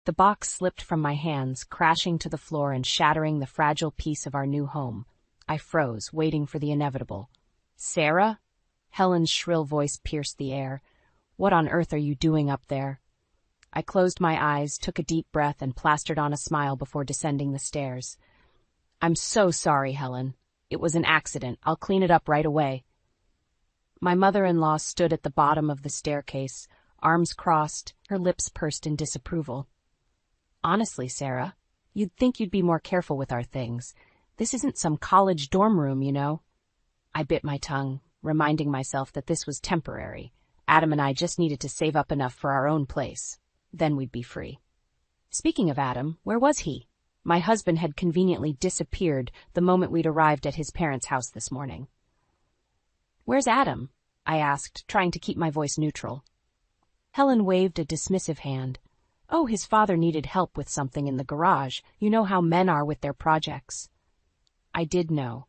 The box slipped from my hands, crashing to the floor and shattering the fragile piece of our new home. I froze, waiting for the inevitable. "Sarah?" Helen's shrill voice pierced the air. "What on earth are you doing up there?" I closed my eyes, took a deep breath, and plastered on a smile before descending the stairs. "I'm so sorry, Helen. It was an accident. I'll clean it up right away." My mother-in-law stood at the bottom of the staircase, arms crossed, her lips pursed in disapproval. "Honestly, Sarah, you'd think you'd be more careful with our things. This isn't some college dorm room, you know." I bit my tongue, reminding myself that this was temporary. Adam and I just needed to save up enough for our own place. Then we'd be free. Speaking of Adam, where was he? My husband had conveniently disappeared the moment we'd arrived at his parents' house this morning. "Where's Adam?" I asked, trying to keep my voice neutral. Helen waved a dismissive hand. "Oh, his father needed help with something in the garage. You know how men are with their projects." I did know.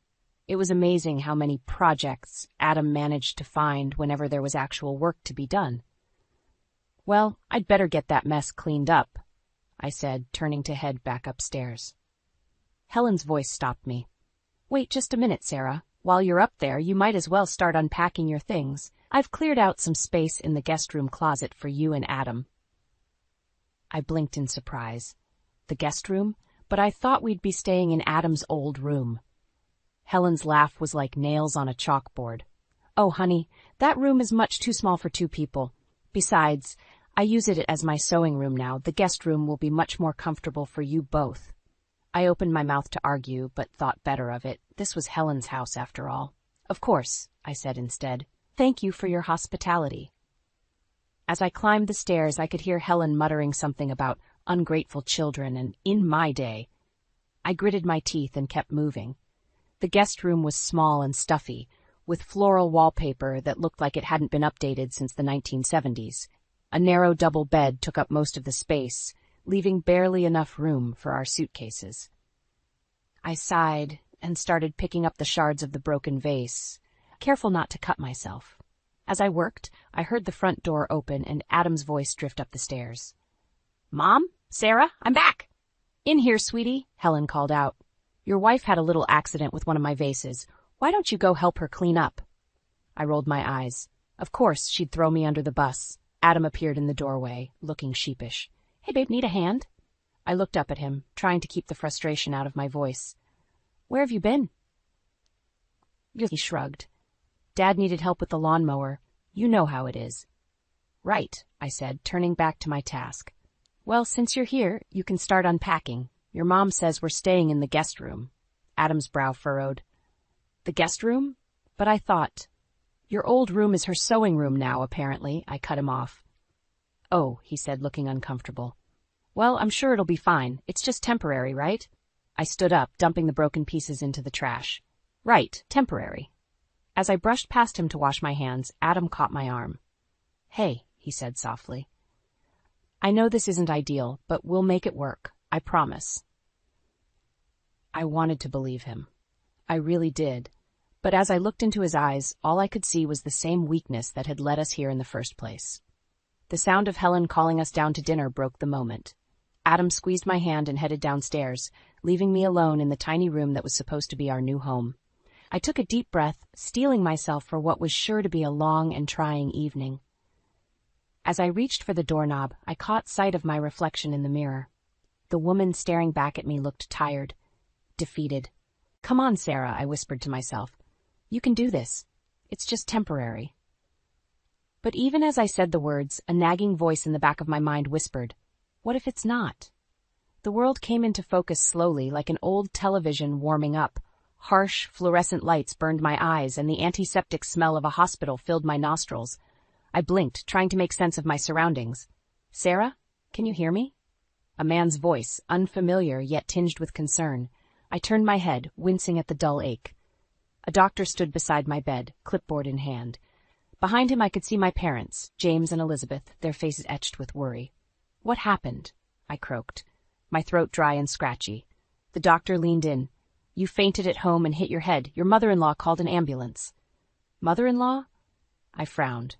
It was amazing how many projects Adam managed to find whenever there was actual work to be done. "Well, I'd better get that mess cleaned up," I said, turning to head back upstairs. Helen's voice stopped me. "Wait just a minute, Sarah. While you're up there, you might as well start unpacking your things. I've cleared out some space in the guest room closet for you and Adam." I blinked in surprise. The guest room? But I thought we'd be staying in Adam's old room. Helen's laugh was like nails on a chalkboard. "Oh, honey, that room is much too small for 2 people. Besides, I use it as my sewing room now. The guest room will be much more comfortable for you both." I opened my mouth to argue, but thought better of it. This was Helen's house, after all. "Of course," I said instead. "Thank you for your hospitality." As I climbed the stairs, I could hear Helen muttering something about ungrateful children and "in my day." I gritted my teeth and kept moving. The guest room was small and stuffy, with floral wallpaper that looked like it hadn't been updated since the 1970s. A narrow double bed took up most of the space, leaving barely enough room for our suitcases. I sighed and started picking up the shards of the broken vase, careful not to cut myself. As I worked, I heard the front door open and Adam's voice drift up the stairs. "Mom? Sarah? I'm back!" "In here, sweetie," Helen called out. "Your wife had a little accident with one of my vases. Why don't you go help her clean up?" I rolled my eyes. Of course, she'd throw me under the bus. Adam appeared in the doorway, looking sheepish. "Hey, babe, need a hand?" I looked up at him, trying to keep the frustration out of my voice. "Where have you been?" He shrugged. "Dad needed help with the lawnmower. You know how it is." "Right," I said, turning back to my task. "Well, since you're here, you can start unpacking. Your mom says we're staying in the guest room." Adam's brow furrowed. "The guest room? But I thought—" "Your old room is her sewing room now, apparently," I cut him off. "Oh," he said, looking uncomfortable. "Well, I'm sure it'll be fine. It's just temporary, right?" I stood up, dumping the broken pieces into the trash. "Right, temporary." As I brushed past him to wash my hands, Adam caught my arm. "Hey," he said softly. "I know this isn't ideal, but we'll make it work. I promise." I wanted to believe him. I really did. But as I looked into his eyes, all I could see was the same weakness that had led us here in the first place. The sound of Helen calling us down to dinner broke the moment. Adam squeezed my hand and headed downstairs, leaving me alone in the tiny room that was supposed to be our new home. I took a deep breath, steeling myself for what was sure to be a long and trying evening. As I reached for the doorknob, I caught sight of my reflection in the mirror. The woman staring back at me looked tired, defeated. "Come on, Sarah," I whispered to myself. "You can do this. It's just temporary." But even as I said the words, a nagging voice in the back of my mind whispered, "What if it's not?" The world came into focus slowly, like an old television warming up. Harsh, fluorescent lights burned my eyes, and the antiseptic smell of a hospital filled my nostrils. I blinked, trying to make sense of my surroundings. "Sarah, can you hear me?" A man's voice, unfamiliar yet tinged with concern. I turned my head, wincing at the dull ache. A doctor stood beside my bed, clipboard in hand. Behind him I could see my parents, James and Elizabeth, their faces etched with worry. "What happened?" I croaked, my throat dry and scratchy. The doctor leaned in. "You fainted at home and hit your head. Your mother-in-law called an ambulance." "Mother-in-law?" I frowned,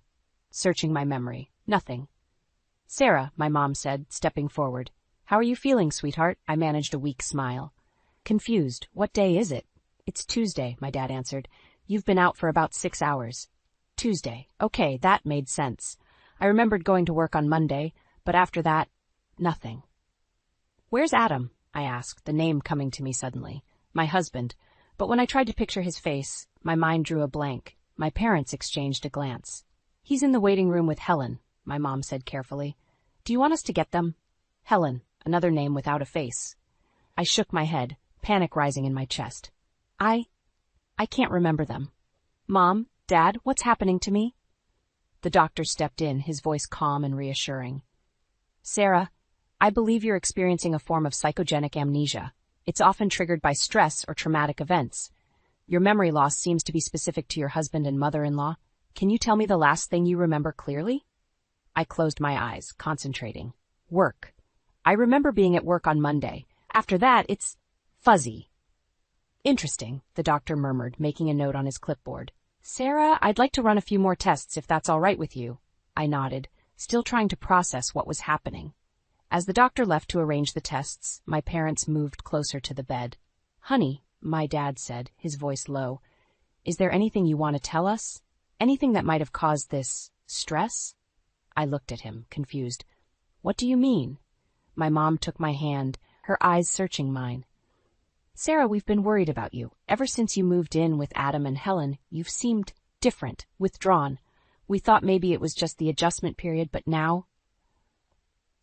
searching my memory. Nothing. "Sarah," my mom said, stepping forward. How are you feeling, sweetheart? I managed a weak smile. Confused. What day is it? It's Tuesday, my dad answered. You've been out for about 6 hours. Tuesday. Okay, that made sense. I remembered going to work on Monday, but after that, nothing. Where's Adam? I asked, the name coming to me suddenly. My husband. But when I tried to picture his face, my mind drew a blank. My parents exchanged a glance. He's in the waiting room with Helen, my mom said carefully. Do you want us to get them? Helen, another name without a face. I shook my head, panic rising in my chest. I can't remember them. Mom, Dad, what's happening to me? The doctor stepped in, his voice calm and reassuring. Sarah, I believe you're experiencing a form of psychogenic amnesia. It's often triggered by stress or traumatic events. Your memory loss seems to be specific to your husband and mother-in-law. Can you tell me the last thing you remember clearly? I closed my eyes, concentrating. Work. I remember being at work on Monday. After that, it's fuzzy. Interesting, the doctor murmured, making a note on his clipboard. Sarah, I'd like to run a few more tests if that's all right with you. I nodded, still trying to process what was happening. As the doctor left to arrange the tests, my parents moved closer to the bed. Honey, my dad said, his voice low, is there anything you want to tell us? Anything that might have caused this stress? I looked at him, confused. What do you mean? My mom took my hand, her eyes searching mine. Sarah, we've been worried about you. Ever since you moved in with Adam and Helen, you've seemed different, withdrawn. We thought maybe it was just the adjustment period, but now...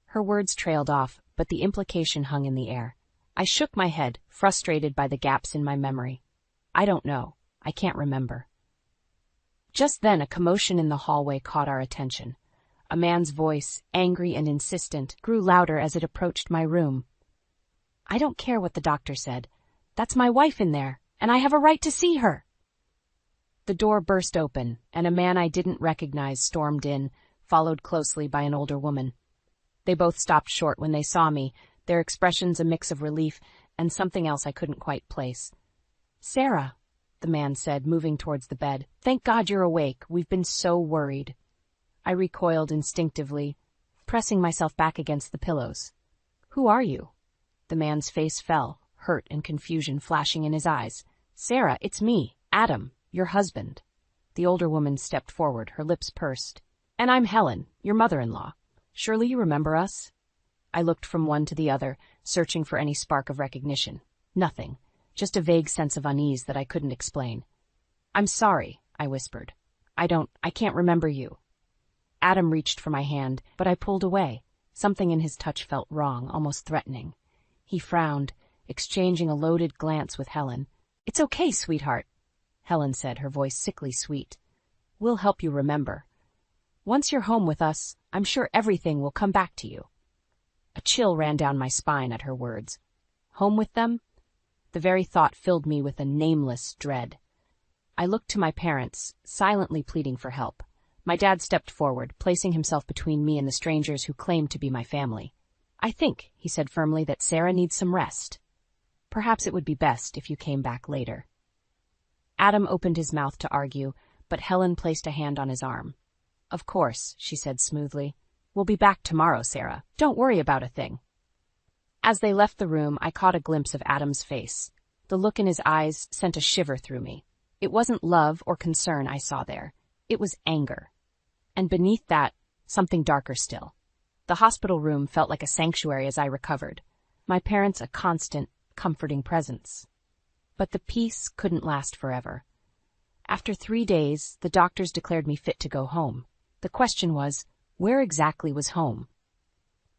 Her words trailed off, but the implication hung in the air. I shook my head, frustrated by the gaps in my memory. I don't know. I can't remember. Just then, a commotion in the hallway caught our attention. A man's voice, angry and insistent, grew louder as it approached my room. I don't care what the doctor said. That's my wife in there, and I have a right to see her. The door burst open, and a man I didn't recognize stormed in, followed closely by an older woman. They both stopped short when they saw me, their expressions a mix of relief and something else I couldn't quite place. Sarah, the man said, moving towards the bed. Thank God you're awake. We've been so worried. I recoiled instinctively, pressing myself back against the pillows. Who are you? The man's face fell, hurt and confusion flashing in his eyes. Sarah, it's me, Adam, your husband. The older woman stepped forward, her lips pursed. And I'm Helen, your mother-in-law. Surely you remember us? I looked from one to the other, searching for any spark of recognition. Nothing, just a vague sense of unease that I couldn't explain. I'm sorry, I whispered. I can't remember you. Adam reached for my hand, but I pulled away. Something in his touch felt wrong, almost threatening. He frowned, exchanging a loaded glance with Helen. It's okay, sweetheart, Helen said, her voice sickly sweet. We'll help you remember. Once you're home with us, I'm sure everything will come back to you. A chill ran down my spine at her words. Home with them? The very thought filled me with a nameless dread. I looked to my parents, silently pleading for help. My dad stepped forward, placing himself between me and the strangers who claimed to be my family. I think, he said firmly, that Sarah needs some rest. Perhaps it would be best if you came back later. Adam opened his mouth to argue, but Helen placed a hand on his arm. Of course, she said smoothly. We'll be back tomorrow, Sarah. Don't worry about a thing. As they left the room, I caught a glimpse of Adam's face. The look in his eyes sent a shiver through me. It wasn't love or concern I saw there. It was anger. And beneath that, something darker still. The hospital room felt like a sanctuary as I recovered. My parents a constant, comforting presence. But the peace couldn't last forever. After 3 days, the doctors declared me fit to go home. The question was, where exactly was home?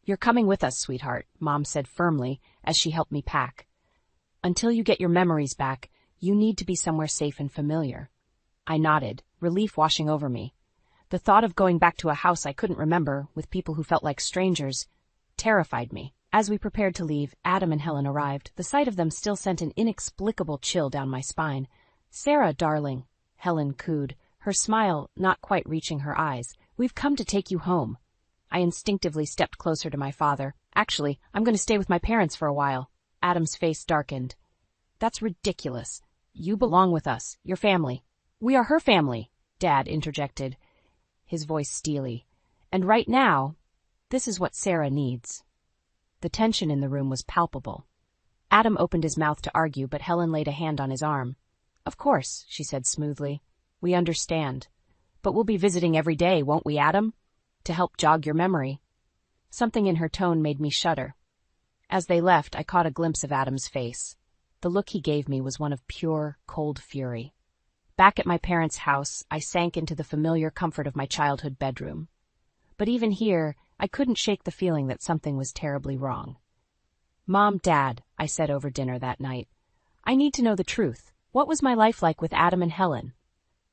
You're coming with us, sweetheart, Mom said firmly as she helped me pack. Until you get your memories back, you need to be somewhere safe and familiar. I nodded, relief washing over me. The thought of going back to a house I couldn't remember, with people who felt like strangers, terrified me. As we prepared to leave, Adam and Helen arrived. The sight of them still sent an inexplicable chill down my spine. Sarah, darling, Helen cooed, her smile not quite reaching her eyes. We've come to take you home. I instinctively stepped closer to my father. Actually, I'm going to stay with my parents for a while. Adam's face darkened. That's ridiculous. You belong with us, your family. We are her family, Dad interjected, his voice steely. And right now, this is what Sarah needs. The tension in the room was palpable. Adam opened his mouth to argue, but Helen laid a hand on his arm. "Of course," she said smoothly. "We understand. But we'll be visiting every day, won't we, Adam? To help jog your memory." Something in her tone made me shudder. As they left, I caught a glimpse of Adam's face. The look he gave me was one of pure, cold fury. Back at my parents' house, I sank into the familiar comfort of my childhood bedroom. But even here, I couldn't shake the feeling that something was terribly wrong. "Mom, Dad," I said over dinner that night, "I need to know the truth. What was my life like with Adam and Helen?"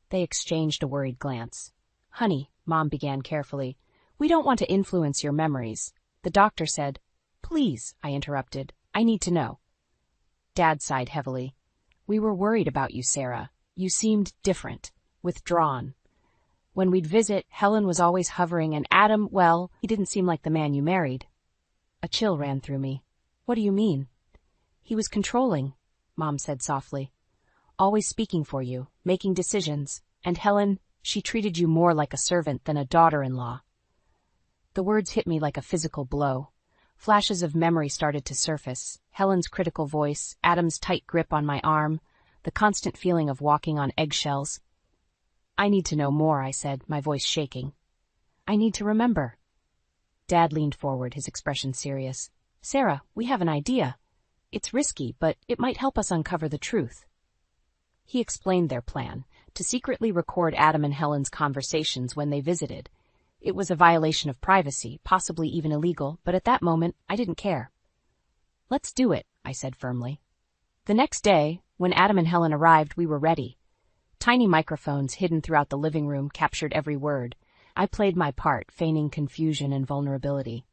They exchanged a worried glance. "Honey," Mom began carefully, "we don't want to influence your memories. The doctor said—" "Please," I interrupted, "I need to know." Dad sighed heavily. "We were worried about you, Sarah. You seemed different, withdrawn. When we'd visit, Helen was always hovering, and Adam, well, he didn't seem like the man you married." A chill ran through me. "What do you mean?" "He was controlling," Mom said softly. "Always speaking for you, making decisions. And Helen, she treated you more like a servant than a daughter-in-law." The words hit me like a physical blow. Flashes of memory started to surface. Helen's critical voice, Adam's tight grip on my arm, the constant feeling of walking on eggshells. "I need to know more," I said, my voice shaking. "I need to remember." Dad leaned forward, his expression serious. "Sarah, we have an idea. It's risky, but it might help us uncover the truth." He explained their plan, to secretly record Adam and Helen's conversations when they visited. It was a violation of privacy, possibly even illegal, but at that moment, I didn't care. "Let's do it," I said firmly. The next day, when Adam and Helen arrived, we were ready. Tiny microphones hidden throughout the living room captured every word. I played my part, feigning confusion and vulnerability.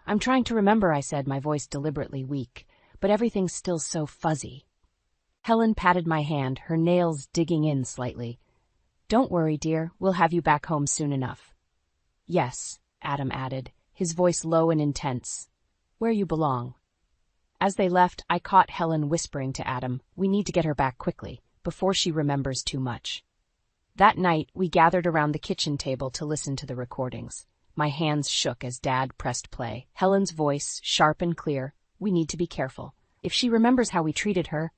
"I'm trying to remember," I said, my voice deliberately weak, "but everything's still so fuzzy." Helen patted my hand, her nails digging in slightly. "Don't worry, dear, we'll have you back home soon enough." "Yes," Adam added, his voice low and intense, "where you belong." As they left, I caught Helen whispering to Adam, "We need to get her back quickly, before she remembers too much." That night, we gathered around the kitchen table to listen to the recordings. My hands shook as Dad pressed play. Helen's voice, sharp and clear, "We need to be careful. If she remembers how we treated her—"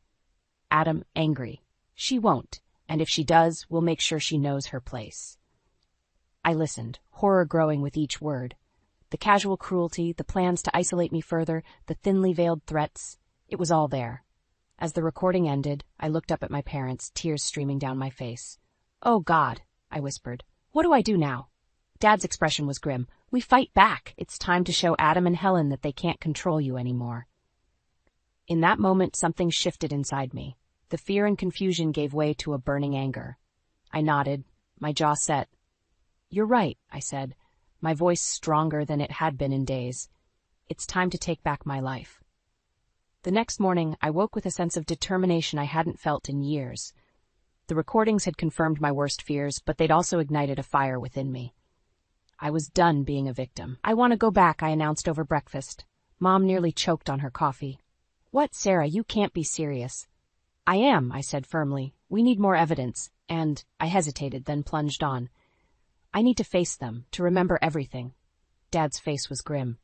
Adam, angry, "She won't, and if she does, we'll make sure she knows her place." I listened, horror growing with each word. The casual cruelty, the plans to isolate me further, the thinly veiled threats, it was all there. As the recording ended, I looked up at my parents, tears streaming down my face. "Oh, God," I whispered. "What do I do now?" Dad's expression was grim. "We fight back. It's time to show Adam and Helen that they can't control you anymore." In that moment, something shifted inside me. The fear and confusion gave way to a burning anger. I nodded, my jaw set. "You're right," I said, my voice stronger than it had been in days. "It's time to take back my life." The next morning, I woke with a sense of determination I hadn't felt in years. The recordings had confirmed my worst fears, but they'd also ignited a fire within me. I was done being a victim. "I want to go back," I announced over breakfast. Mom nearly choked on her coffee. "What, Sarah, you can't be serious." "I am," I said firmly. "We need more evidence." And I hesitated, then plunged on. "I need to face them, to remember everything." Dad's face was grim.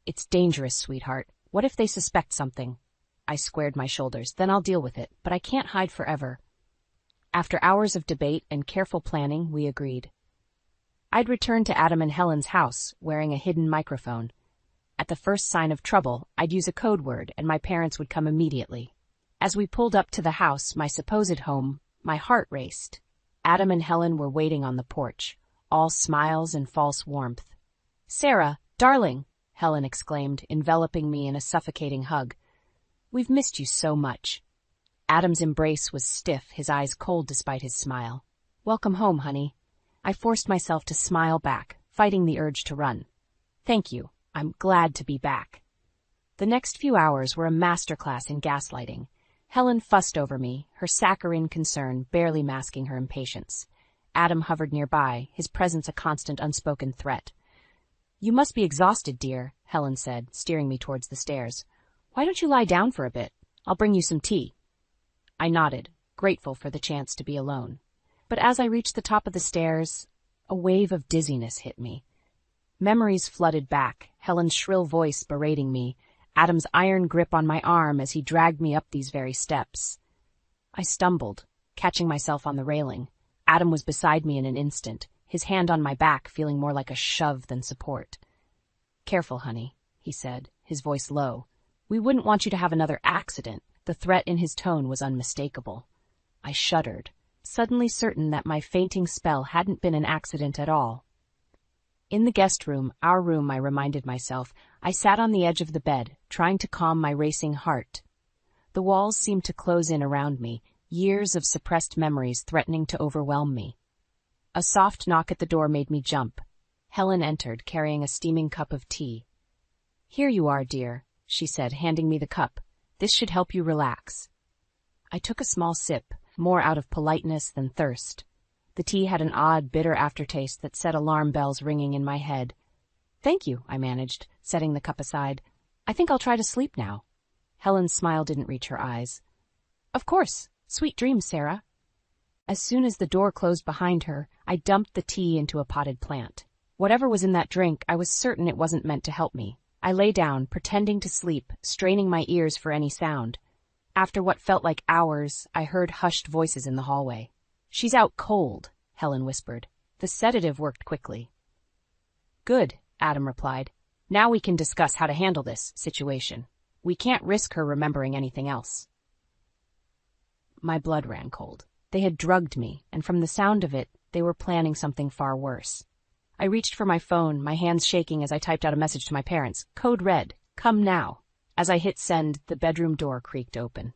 "It's dangerous, sweetheart. What if they suspect something?" I squared my shoulders. "Then I'll deal with it, but I can't hide forever." After hours of debate and careful planning, we agreed. I'd return to Adam and Helen's house, wearing a hidden microphone. At the first sign of trouble, I'd use a code word, and my parents would come immediately. As we pulled up to the house, my supposed home, my heart raced. Adam and Helen were waiting on the porch, all smiles and false warmth. "Sarah, darling," Helen exclaimed, enveloping me in a suffocating hug. "We've missed you so much." Adam's embrace was stiff, his eyes cold despite his smile. "Welcome home, honey." I forced myself to smile back, fighting the urge to run. "Thank you. I'm glad to be back." The next few hours were a masterclass in gaslighting. Helen fussed over me, her saccharine concern barely masking her impatience. Adam hovered nearby, his presence a constant unspoken threat. "You must be exhausted, dear," Helen said, steering me towards the stairs. "Why don't you lie down for a bit? I'll bring you some tea." I nodded, grateful for the chance to be alone. But as I reached the top of the stairs, a wave of dizziness hit me. Memories flooded back, Helen's shrill voice berating me, Adam's iron grip on my arm as he dragged me up these very steps. I stumbled, catching myself on the railing. Adam was beside me in an instant, his hand on my back feeling more like a shove than support. "Careful, honey," he said, his voice low. "We wouldn't want you to have another accident." The threat in his tone was unmistakable. I shuddered, suddenly certain that my fainting spell hadn't been an accident at all. In the guest room, our room, I reminded myself, I sat on the edge of the bed, trying to calm my racing heart. The walls seemed to close in around me, years of suppressed memories threatening to overwhelm me. A soft knock at the door made me jump. Helen entered, carrying a steaming cup of tea. "Here you are, dear," she said, handing me the cup. "This should help you relax." I took a small sip, more out of politeness than thirst. The tea had an odd, bitter aftertaste that set alarm bells ringing in my head. "Thank you," I managed, setting the cup aside. "I think I'll try to sleep now." Helen's smile didn't reach her eyes. "Of course. Sweet dreams, Sarah." As soon as the door closed behind her, I dumped the tea into a potted plant. Whatever was in that drink, I was certain it wasn't meant to help me. I lay down, pretending to sleep, straining my ears for any sound. After what felt like hours, I heard hushed voices in the hallway. "She's out cold," Helen whispered. The sedative worked quickly. "Good," Adam replied. "Now we can discuss how to handle this situation. We can't risk her remembering anything else." My blood ran cold. They had drugged me, and from the sound of it, they were planning something far worse. I reached for my phone, my hands shaking as I typed out a message to my parents. Code red, come now. As I hit send, the bedroom door creaked open.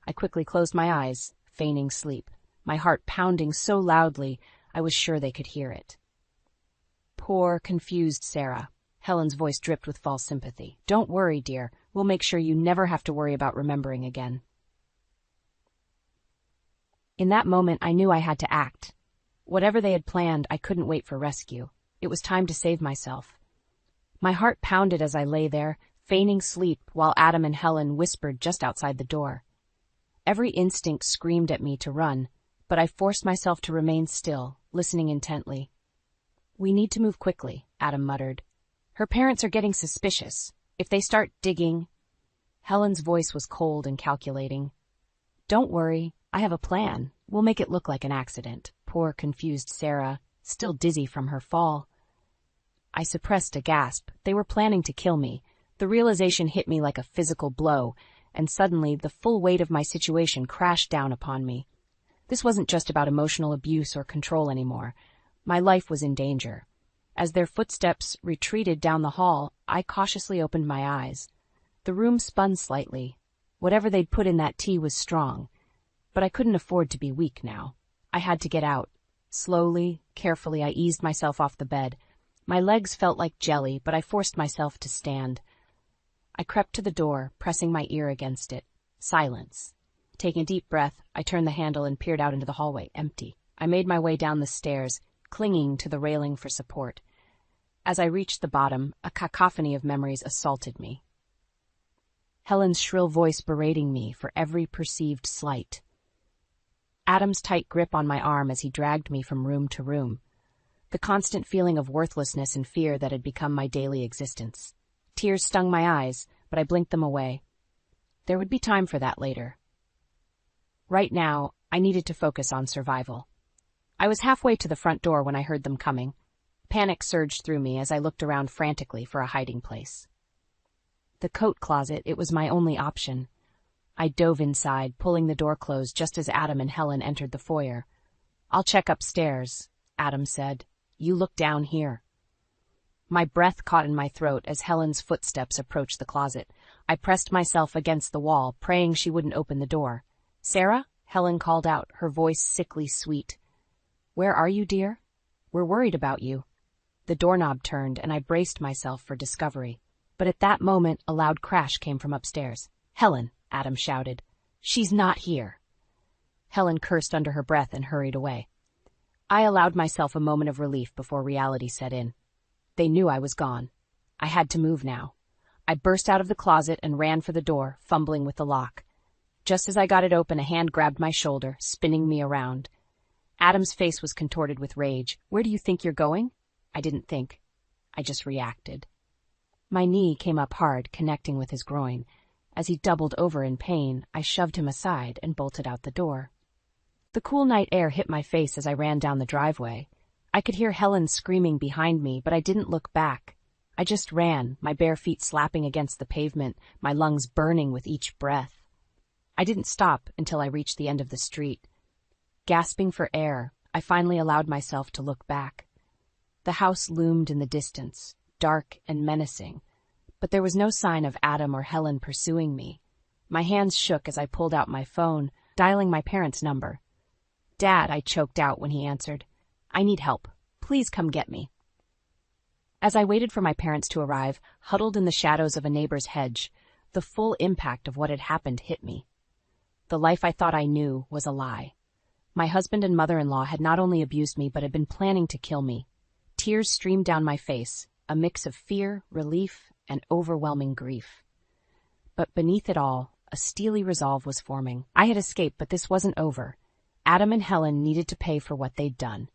I quickly closed my eyes, feigning sleep, my heart pounding so loudly I was sure they could hear it. "Poor, confused Sarah." Helen's voice dripped with false sympathy. "Don't worry, dear. We'll make sure you never have to worry about remembering again." In that moment, I knew I had to act. Whatever they had planned, I couldn't wait for rescue. It was time to save myself. My heart pounded as I lay there, feigning sleep, while Adam and Helen whispered just outside the door. Every instinct screamed at me to run, but I forced myself to remain still, listening intently. "We need to move quickly," Adam muttered. "Her parents are getting suspicious. If they start digging—" Helen's voice was cold and calculating. "Don't worry, I have a plan. We'll make it look like an accident." Poor, confused Sarah, still dizzy from her fall. I suppressed a gasp. They were planning to kill me. The realization hit me like a physical blow, and suddenly the full weight of my situation crashed down upon me. This wasn't just about emotional abuse or control anymore. My life was in danger. As their footsteps retreated down the hall, I cautiously opened my eyes. The room spun slightly. Whatever they'd put in that tea was strong. But I couldn't afford to be weak now. I had to get out. Slowly, carefully, I eased myself off the bed. My legs felt like jelly, but I forced myself to stand. I crept to the door, pressing my ear against it. Silence. Taking a deep breath, I turned the handle and peered out into the hallway, empty. I made my way down the stairs, clinging to the railing for support. As I reached the bottom, a cacophony of memories assaulted me. Helen's shrill voice berating me for every perceived slight. Adam's tight grip on my arm as he dragged me from room to room. The constant feeling of worthlessness and fear that had become my daily existence. Tears stung my eyes, but I blinked them away. There would be time for that later. Right now, I needed to focus on survival. I was halfway to the front door when I heard them coming. Panic surged through me as I looked around frantically for a hiding place. The coat closet, it was my only option. I dove inside, pulling the door closed just as Adam and Helen entered the foyer. "I'll check upstairs," Adam said. "You look down here." My breath caught in my throat as Helen's footsteps approached the closet. I pressed myself against the wall, praying she wouldn't open the door. "Sarah?" Helen called out, her voice sickly sweet. "Where are you, dear? We're worried about you." The doorknob turned, and I braced myself for discovery. But at that moment, a loud crash came from upstairs. "Helen!" Adam shouted. "She's not here." Helen cursed under her breath and hurried away. I allowed myself a moment of relief before reality set in. They knew I was gone. I had to move now. I burst out of the closet and ran for the door, fumbling with the lock. Just as I got it open, a hand grabbed my shoulder, spinning me around. Adam's face was contorted with rage. "Where do you think you're going?" I didn't think. I just reacted. My knee came up hard, connecting with his groin. As he doubled over in pain, I shoved him aside and bolted out the door. The cool night air hit my face as I ran down the driveway. I could hear Helen screaming behind me, but I didn't look back. I just ran, my bare feet slapping against the pavement, my lungs burning with each breath. I didn't stop until I reached the end of the street. Gasping for air, I finally allowed myself to look back. The house loomed in the distance, dark and menacing, but there was no sign of Adam or Helen pursuing me. My hands shook as I pulled out my phone, dialing my parents' number. "Dad," I choked out when he answered. "I need help. Please come get me." As I waited for my parents to arrive, huddled in the shadows of a neighbor's hedge, the full impact of what had happened hit me. The life I thought I knew was a lie. My husband and mother-in-law had not only abused me but had been planning to kill me. Tears streamed down my face, a mix of fear, relief, and overwhelming grief. But beneath it all, a steely resolve was forming. I had escaped, but this wasn't over. Adam and Helen needed to pay for what they'd done.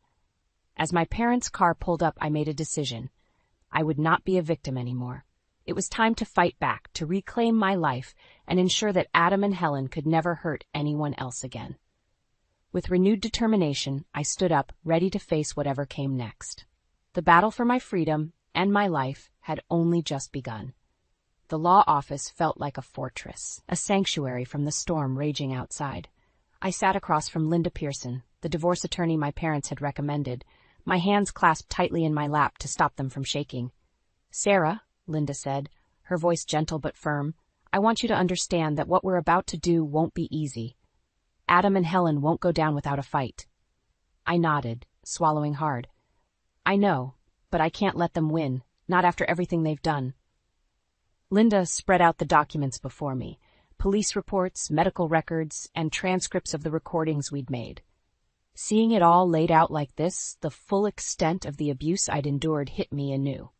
As my parents' car pulled up, I made a decision. I would not be a victim anymore. It was time to fight back, to reclaim my life, and ensure that Adam and Helen could never hurt anyone else again. With renewed determination, I stood up, ready to face whatever came next. The battle for my freedom and my life had only just begun. The law office felt like a fortress, a sanctuary from the storm raging outside. I sat across from Linda Pearson, the divorce attorney my parents had recommended, my hands clasped tightly in my lap to stop them from shaking. "Sarah," Linda said, her voice gentle but firm, "I want you to understand that what we're about to do won't be easy. Adam and Helen won't go down without a fight." I nodded, swallowing hard. "I know, but I can't let them win, not after everything they've done." Linda spread out the documents before me, police reports, medical records, and transcripts of the recordings we'd made. Seeing it all laid out like this, the full extent of the abuse I'd endured hit me anew.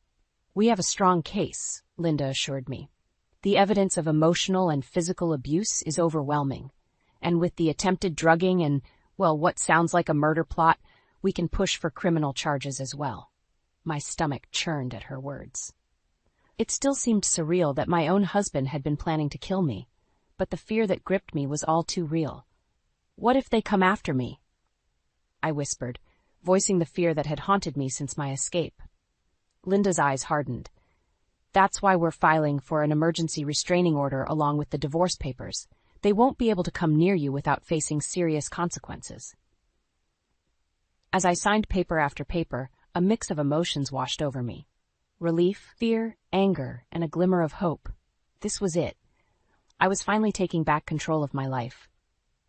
"We have a strong case," Linda assured me. "The evidence of emotional and physical abuse is overwhelming. And with the attempted drugging and, well, what sounds like a murder plot, we can push for criminal charges as well." My stomach churned at her words. It still seemed surreal that my own husband had been planning to kill me, but the fear that gripped me was all too real. "What if they come after me?" I whispered, voicing the fear that had haunted me since my escape. Linda's eyes hardened. "That's why we're filing for an emergency restraining order along with the divorce papers. They won't be able to come near you without facing serious consequences." As I signed paper after paper, a mix of emotions washed over me. Relief, fear, anger, and a glimmer of hope. This was it. I was finally taking back control of my life.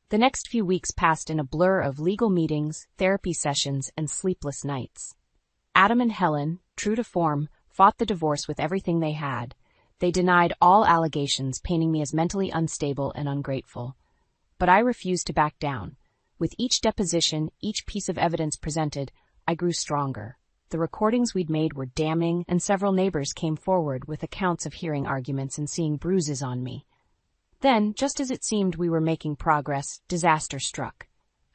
The next few weeks passed in a blur of legal meetings, therapy sessions, and sleepless nights. Adam and Helen, true to form, fought the divorce with everything they had. They denied all allegations, painting me as mentally unstable and ungrateful. But I refused to back down. With each deposition, each piece of evidence presented, I grew stronger. The recordings we'd made were damning, and several neighbors came forward with accounts of hearing arguments and seeing bruises on me. Then, just as it seemed we were making progress, disaster struck.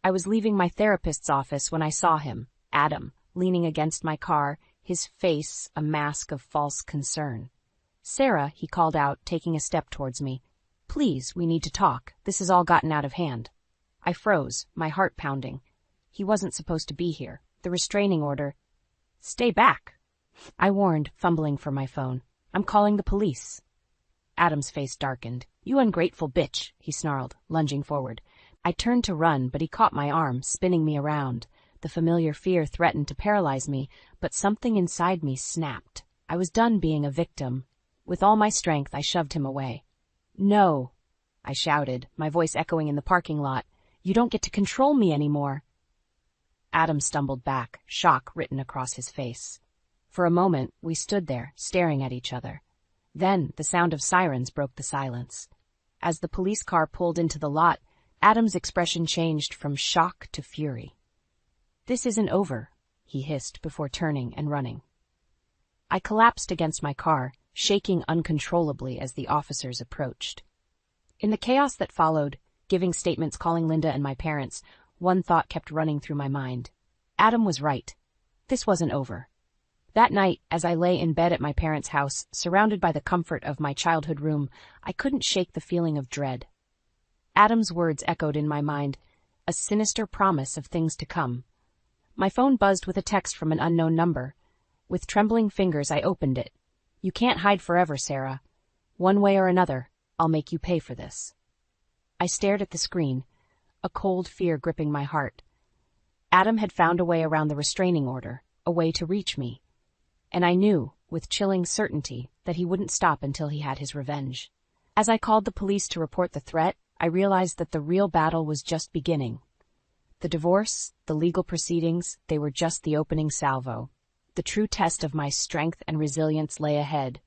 I was leaving my therapist's office when I saw him, Adam, leaning against my car, his face a mask of false concern. "Sarah," he called out, taking a step towards me. "Please, we need to talk. This has all gotten out of hand." I froze, my heart pounding. He wasn't supposed to be here. The restraining order. "Stay back," I warned, fumbling for my phone. "I'm calling the police." Adam's face darkened. "You ungrateful bitch," he snarled, lunging forward. I turned to run, but he caught my arm, spinning me around. The familiar fear threatened to paralyze me, but something inside me snapped. I was done being a victim. With all my strength, I shoved him away. "No," I shouted, my voice echoing in the parking lot. "You don't get to control me anymore." Adam stumbled back, shock written across his face. For a moment, we stood there, staring at each other. Then the sound of sirens broke the silence. As the police car pulled into the lot, Adam's expression changed from shock to fury. "This isn't over," he hissed before turning and running. I collapsed against my car, shaking uncontrollably as the officers approached. In the chaos that followed, giving statements calling Linda and my parents, one thought kept running through my mind. Adam was right. This wasn't over. That night, as I lay in bed at my parents' house, surrounded by the comfort of my childhood room, I couldn't shake the feeling of dread. Adam's words echoed in my mind, a sinister promise of things to come. My phone buzzed with a text from an unknown number. With trembling fingers, I opened it. "You can't hide forever, Sarah. One way or another, I'll make you pay for this." I stared at the screen, a cold fear gripping my heart. Adam had found a way around the restraining order, a way to reach me. And I knew, with chilling certainty, that he wouldn't stop until he had his revenge. As I called the police to report the threat, I realized that the real battle was just beginning. The divorce, the legal proceedings, they were just the opening salvo. The true test of my strength and resilience lay ahead.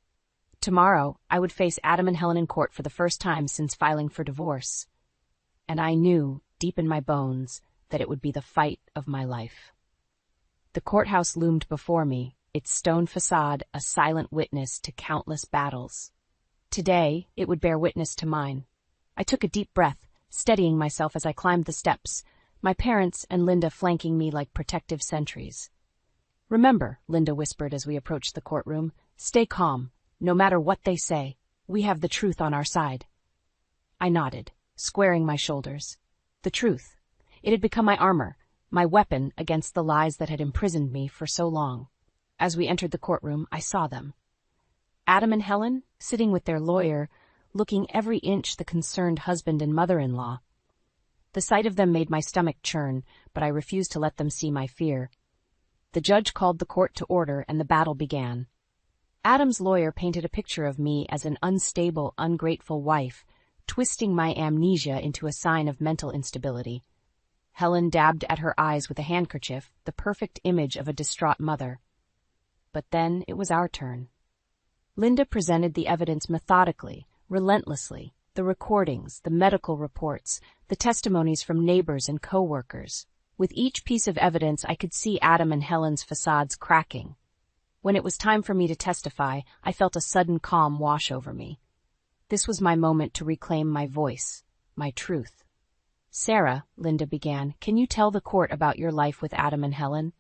Tomorrow, I would face Adam and Helen in court for the first time since filing for divorce. And I knew, deep in my bones, that it would be the fight of my life. The courthouse loomed before me, its stone facade a silent witness to countless battles. Today, it would bear witness to mine. I took a deep breath, steadying myself as I climbed the steps, my parents and Linda flanking me like protective sentries. "Remember," Linda whispered as we approached the courtroom, "stay calm. No matter what they say, we have the truth on our side." I nodded, squaring my shoulders. The truth. It had become my armor, my weapon against the lies that had imprisoned me for so long. As we entered the courtroom, I saw them. Adam and Helen, sitting with their lawyer, looking every inch the concerned husband and mother-in-law. The sight of them made my stomach churn, but I refused to let them see my fear. The judge called the court to order, and the battle began. Adam's lawyer painted a picture of me as an unstable, ungrateful wife, twisting my amnesia into a sign of mental instability. Helen dabbed at her eyes with a handkerchief, the perfect image of a distraught mother. But then it was our turn. Linda presented the evidence methodically, relentlessly, the recordings, the medical reports, the testimonies from neighbors and co-workers. With each piece of evidence, I could see Adam and Helen's facades cracking. When it was time for me to testify, I felt a sudden calm wash over me. This was my moment to reclaim my voice, my truth. "Sarah," Linda began, "can you tell the court about your life with Adam and Helen?"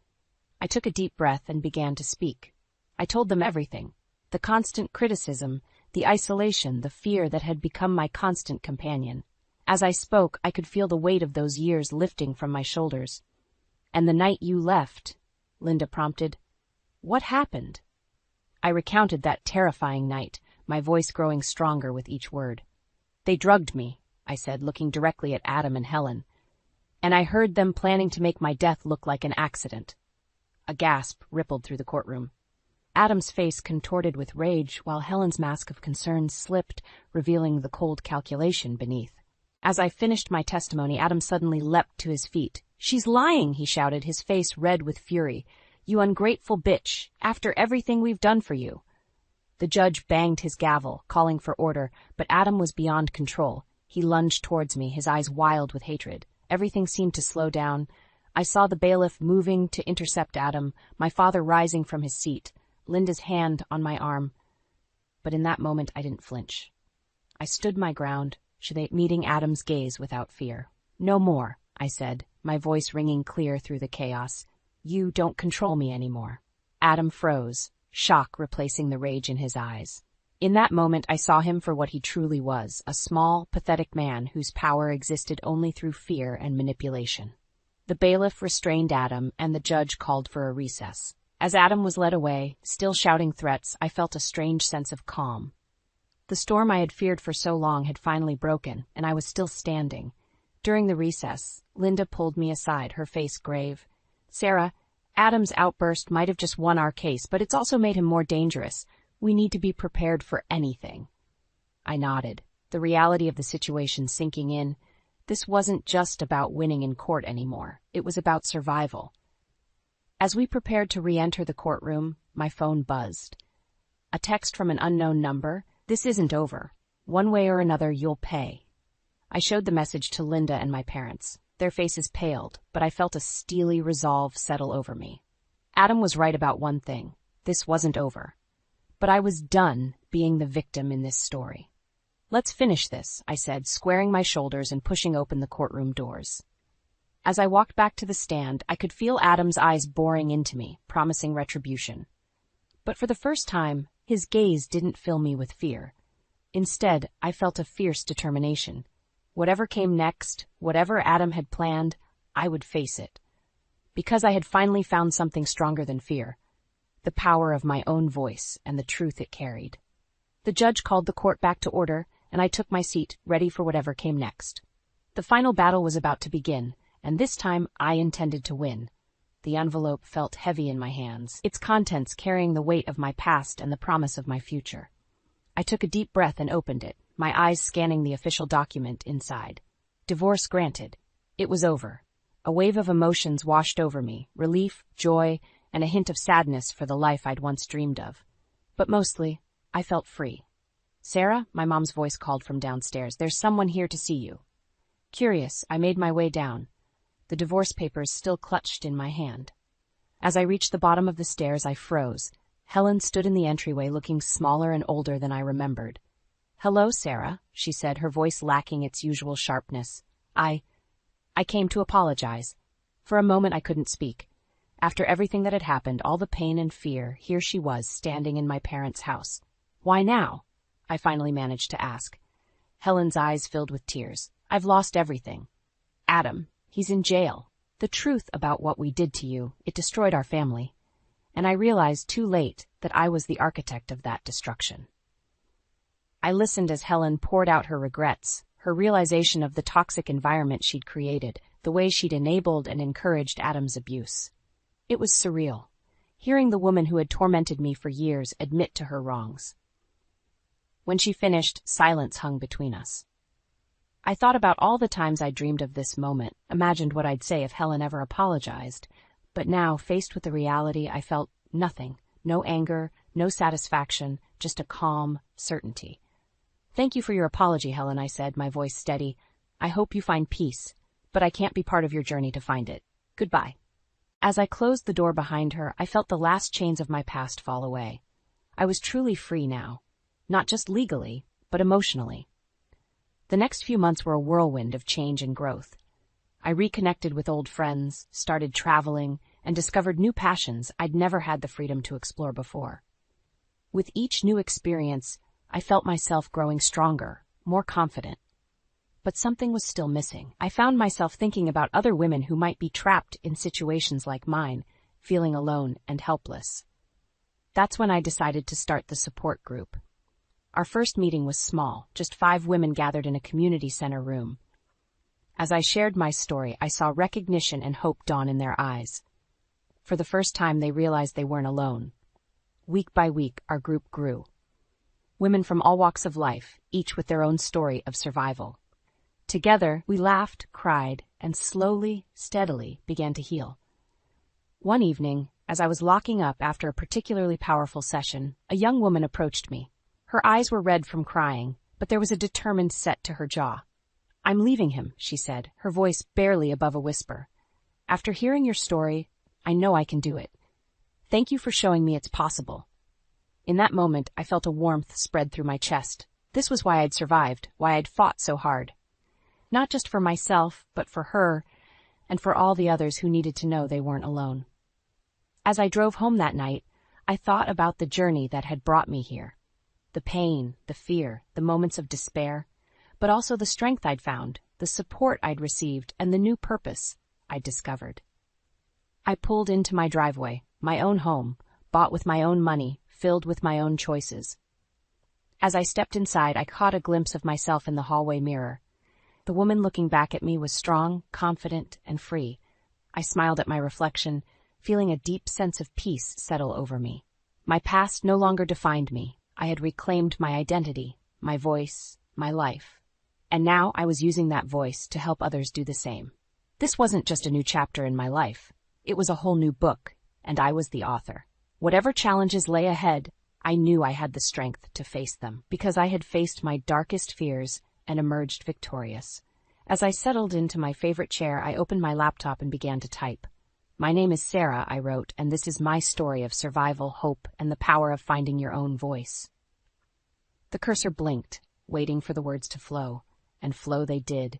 I took a deep breath and began to speak. I told them everything. The constant criticism, the isolation, the fear that had become my constant companion. As I spoke, I could feel the weight of those years lifting from my shoulders. "And the night you left," Linda prompted. "What happened?" I recounted that terrifying night, my voice growing stronger with each word. "They drugged me," I said, looking directly at Adam and Helen. "And I heard them planning to make my death look like an accident." A gasp rippled through the courtroom. Adam's face contorted with rage, while Helen's mask of concern slipped, revealing the cold calculation beneath. As I finished my testimony, Adam suddenly leapt to his feet. "She's lying," he shouted, his face red with fury. "You ungrateful bitch, after everything we've done for you." The judge banged his gavel, calling for order, but Adam was beyond control. He lunged towards me, his eyes wild with hatred. Everything seemed to slow down. I saw the bailiff moving to intercept Adam, my father rising from his seat, Linda's hand on my arm. But in that moment I didn't flinch. I stood my ground, meeting Adam's gaze without fear. "No more," I said, my voice ringing clear through the chaos. "You don't control me anymore." Adam froze, shock replacing the rage in his eyes. In that moment I saw him for what he truly was, a small, pathetic man whose power existed only through fear and manipulation. The bailiff restrained Adam, and the judge called for a recess. As Adam was led away, still shouting threats, I felt a strange sense of calm. The storm I had feared for so long had finally broken, and I was still standing. During the recess, Linda pulled me aside, her face grave. "Sarah, Adam's outburst might have just won our case, but it's also made him more dangerous. We need to be prepared for anything." I nodded, the reality of the situation sinking in. This wasn't just about winning in court anymore. It was about survival. As we prepared to re-enter the courtroom, my phone buzzed. A text from an unknown number. "This isn't over. One way or another, you'll pay." I showed the message to Linda and my parents. Their faces paled, but I felt a steely resolve settle over me. Adam was right about one thing. This wasn't over. But I was done being the victim in this story. "Let's finish this," I said, squaring my shoulders and pushing open the courtroom doors. As I walked back to the stand, I could feel Adam's eyes boring into me, promising retribution. But for the first time, his gaze didn't fill me with fear. Instead, I felt a fierce determination. Whatever came next, whatever Adam had planned, I would face it. Because I had finally found something stronger than fear, the power of my own voice and the truth it carried. The judge called the court back to order, and I took my seat, ready for whatever came next. The final battle was about to begin, and this time I intended to win. The envelope felt heavy in my hands, its contents carrying the weight of my past and the promise of my future. I took a deep breath and opened it, my eyes scanning the official document inside. Divorce granted. It was over. A wave of emotions washed over me, relief, joy, and a hint of sadness for the life I'd once dreamed of. But mostly, I felt free. "Sarah," my mom's voice called from downstairs, "there's someone here to see you." Curious, I made my way down, the divorce papers still clutched in my hand. As I reached the bottom of the stairs, I froze. Helen stood in the entryway looking smaller and older than I remembered. "Hello, Sarah," she said, her voice lacking its usual sharpness. I came to apologize." For a moment I couldn't speak. After everything that had happened, all the pain and fear, here she was, standing in my parents' house. "Why now?" I finally managed to ask. Helen's eyes filled with tears. "I've lost everything. Adam, he's in jail. The truth about what we did to you, it destroyed our family. And I realized too late that I was the architect of that destruction." I listened as Helen poured out her regrets, her realization of the toxic environment she'd created, the way she'd enabled and encouraged Adam's abuse. It was surreal, hearing the woman who had tormented me for years admit to her wrongs. When she finished, silence hung between us. I thought about all the times I dreamed of this moment, imagined what I'd say if Helen ever apologized, but now, faced with the reality, I felt nothing, no anger, no satisfaction, just a calm certainty. "Thank you for your apology, Helen," I said, my voice steady. "I hope you find peace, but I can't be part of your journey to find it. Goodbye." As I closed the door behind her, I felt the last chains of my past fall away. I was truly free now, not just legally, but emotionally. The next few months were a whirlwind of change and growth. I reconnected with old friends, started traveling, and discovered new passions I'd never had the freedom to explore before. With each new experience, I felt myself growing stronger, more confident. But something was still missing. I found myself thinking about other women who might be trapped in situations like mine, feeling alone and helpless. That's when I decided to start the support group. Our first meeting was small, just 5 women gathered in a community center room. As I shared my story, I saw recognition and hope dawn in their eyes. For the first time, they realized they weren't alone. Week by week, our group grew. Women from all walks of life, each with their own story of survival. Together, we laughed, cried, and slowly, steadily began to heal. One evening, as I was locking up after a particularly powerful session, a young woman approached me. Her eyes were red from crying, but there was a determined set to her jaw. "I'm leaving him," she said, her voice barely above a whisper. "After hearing your story, I know I can do it. Thank you for showing me it's possible." In that moment, I felt a warmth spread through my chest. This was why I'd survived, why I'd fought so hard. Not just for myself, but for her, and for all the others who needed to know they weren't alone. As I drove home that night, I thought about the journey that had brought me here. The pain, the fear, the moments of despair, but also the strength I'd found, the support I'd received, and the new purpose I'd discovered. I pulled into my driveway, my own home, bought with my own money, filled with my own choices. As I stepped inside, I caught a glimpse of myself in the hallway mirror. The woman looking back at me was strong, confident, and free. I smiled at my reflection, feeling a deep sense of peace settle over me. My past no longer defined me. I had reclaimed my identity, my voice, my life. And now I was using that voice to help others do the same. This wasn't just a new chapter in my life. It was a whole new book, and I was the author. Whatever challenges lay ahead, I knew I had the strength to face them, because I had faced my darkest fears and emerged victorious. As I settled into my favorite chair, I opened my laptop and began to type. "My name is Sarah," I wrote, "and this is my story of survival, hope, and the power of finding your own voice." The cursor blinked, waiting for the words to flow, and flow they did,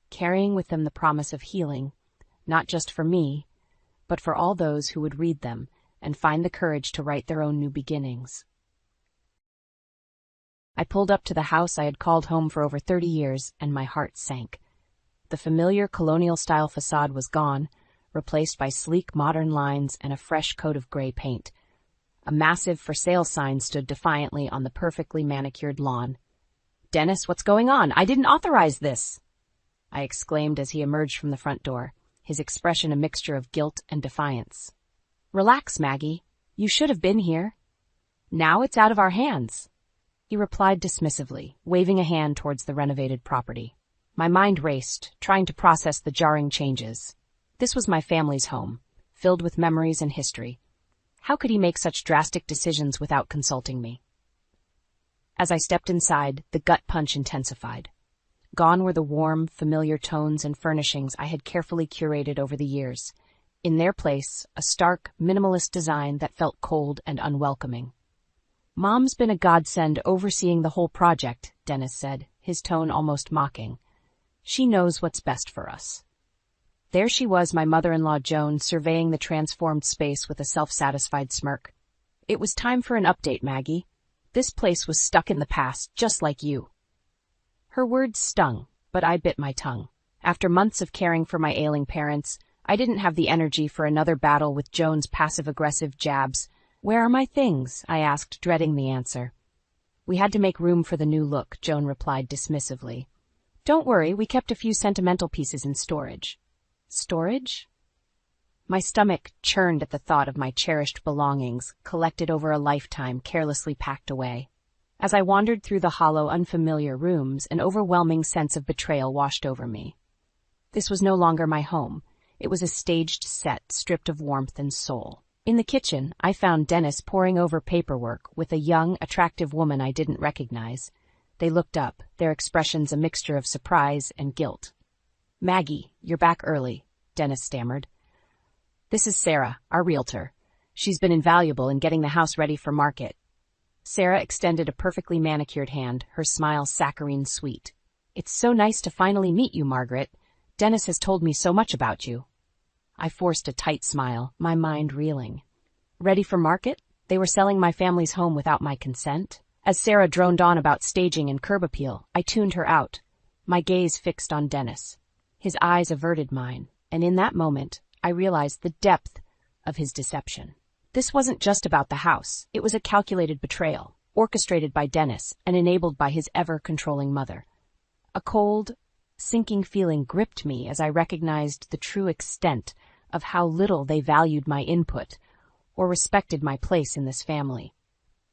carrying with them the promise of healing, not just for me, but for all those who would read them, and find the courage to write their own new beginnings. I pulled up to the house I had called home for over 30 years, and my heart sank. The familiar colonial-style facade was gone, replaced by sleek modern lines and a fresh coat of gray paint. A massive for sale sign stood defiantly on the perfectly manicured lawn. "Dennis, what's going on? I didn't authorize this!" I exclaimed as he emerged from the front door, his expression a mixture of guilt and defiance. "Relax, Maggie. You should have been here. Now it's out of our hands," he replied dismissively, waving a hand towards the renovated property. My mind raced, trying to process the jarring changes. This was my family's home, filled with memories and history. How could he make such drastic decisions without consulting me? As I stepped inside, the gut punch intensified. Gone were the warm, familiar tones and furnishings I had carefully curated over the years. In their place, a stark, minimalist design that felt cold and unwelcoming. "Mom's been a godsend overseeing the whole project," Dennis said, his tone almost mocking. "She knows what's best for us." There she was, my mother-in-law Joan, surveying the transformed space with a self-satisfied smirk. "It was time for an update, Maggie. This place was stuck in the past, just like you." Her words stung, but I bit my tongue. After months of caring for my ailing parents, I didn't have the energy for another battle with Joan's passive-aggressive jabs. "Where are my things?" I asked, dreading the answer. "We had to make room for the new look," Joan replied dismissively. "Don't worry, we kept a few sentimental pieces in storage." Storage? My stomach churned at the thought of my cherished belongings, collected over a lifetime, carelessly packed away. As I wandered through the hollow, unfamiliar rooms, an overwhelming sense of betrayal washed over me. This was no longer my home. It was a staged set, stripped of warmth and soul. In the kitchen, I found Dennis poring over paperwork with a young, attractive woman I didn't recognize. They looked up, their expressions a mixture of surprise and guilt. "Maggie, you're back early," Dennis stammered. "This is Sarah, our realtor. She's been invaluable in getting the house ready for market." Sarah extended a perfectly manicured hand, her smile saccharine sweet. "It's so nice to finally meet you, Margaret. Dennis has told me so much about you." I forced a tight smile, my mind reeling. Ready for market? They were selling my family's home without my consent? As Sarah droned on about staging and curb appeal, I tuned her out, my gaze fixed on Dennis. His eyes averted mine, and in that moment, I realized the depth of his deception. This wasn't just about the house. It was a calculated betrayal, orchestrated by Dennis and enabled by his ever-controlling mother. A cold, sinking feeling gripped me as I recognized the true extent of how little they valued my input or respected my place in this family.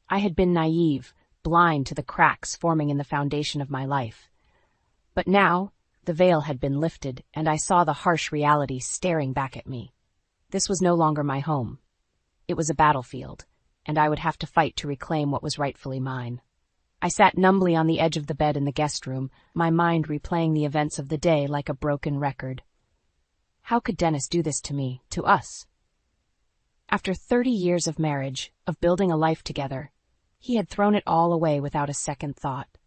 I had been naive, blind to the cracks forming in the foundation of my life. But now, the veil had been lifted, and I saw the harsh reality staring back at me. This was no longer my home. It was a battlefield, and I would have to fight to reclaim what was rightfully mine. I sat numbly on the edge of the bed in the guest room, my mind replaying the events of the day like a broken record. How could Dennis do this to me, to us? After 30 years of marriage, of building a life together, he had thrown it all away without a second thought.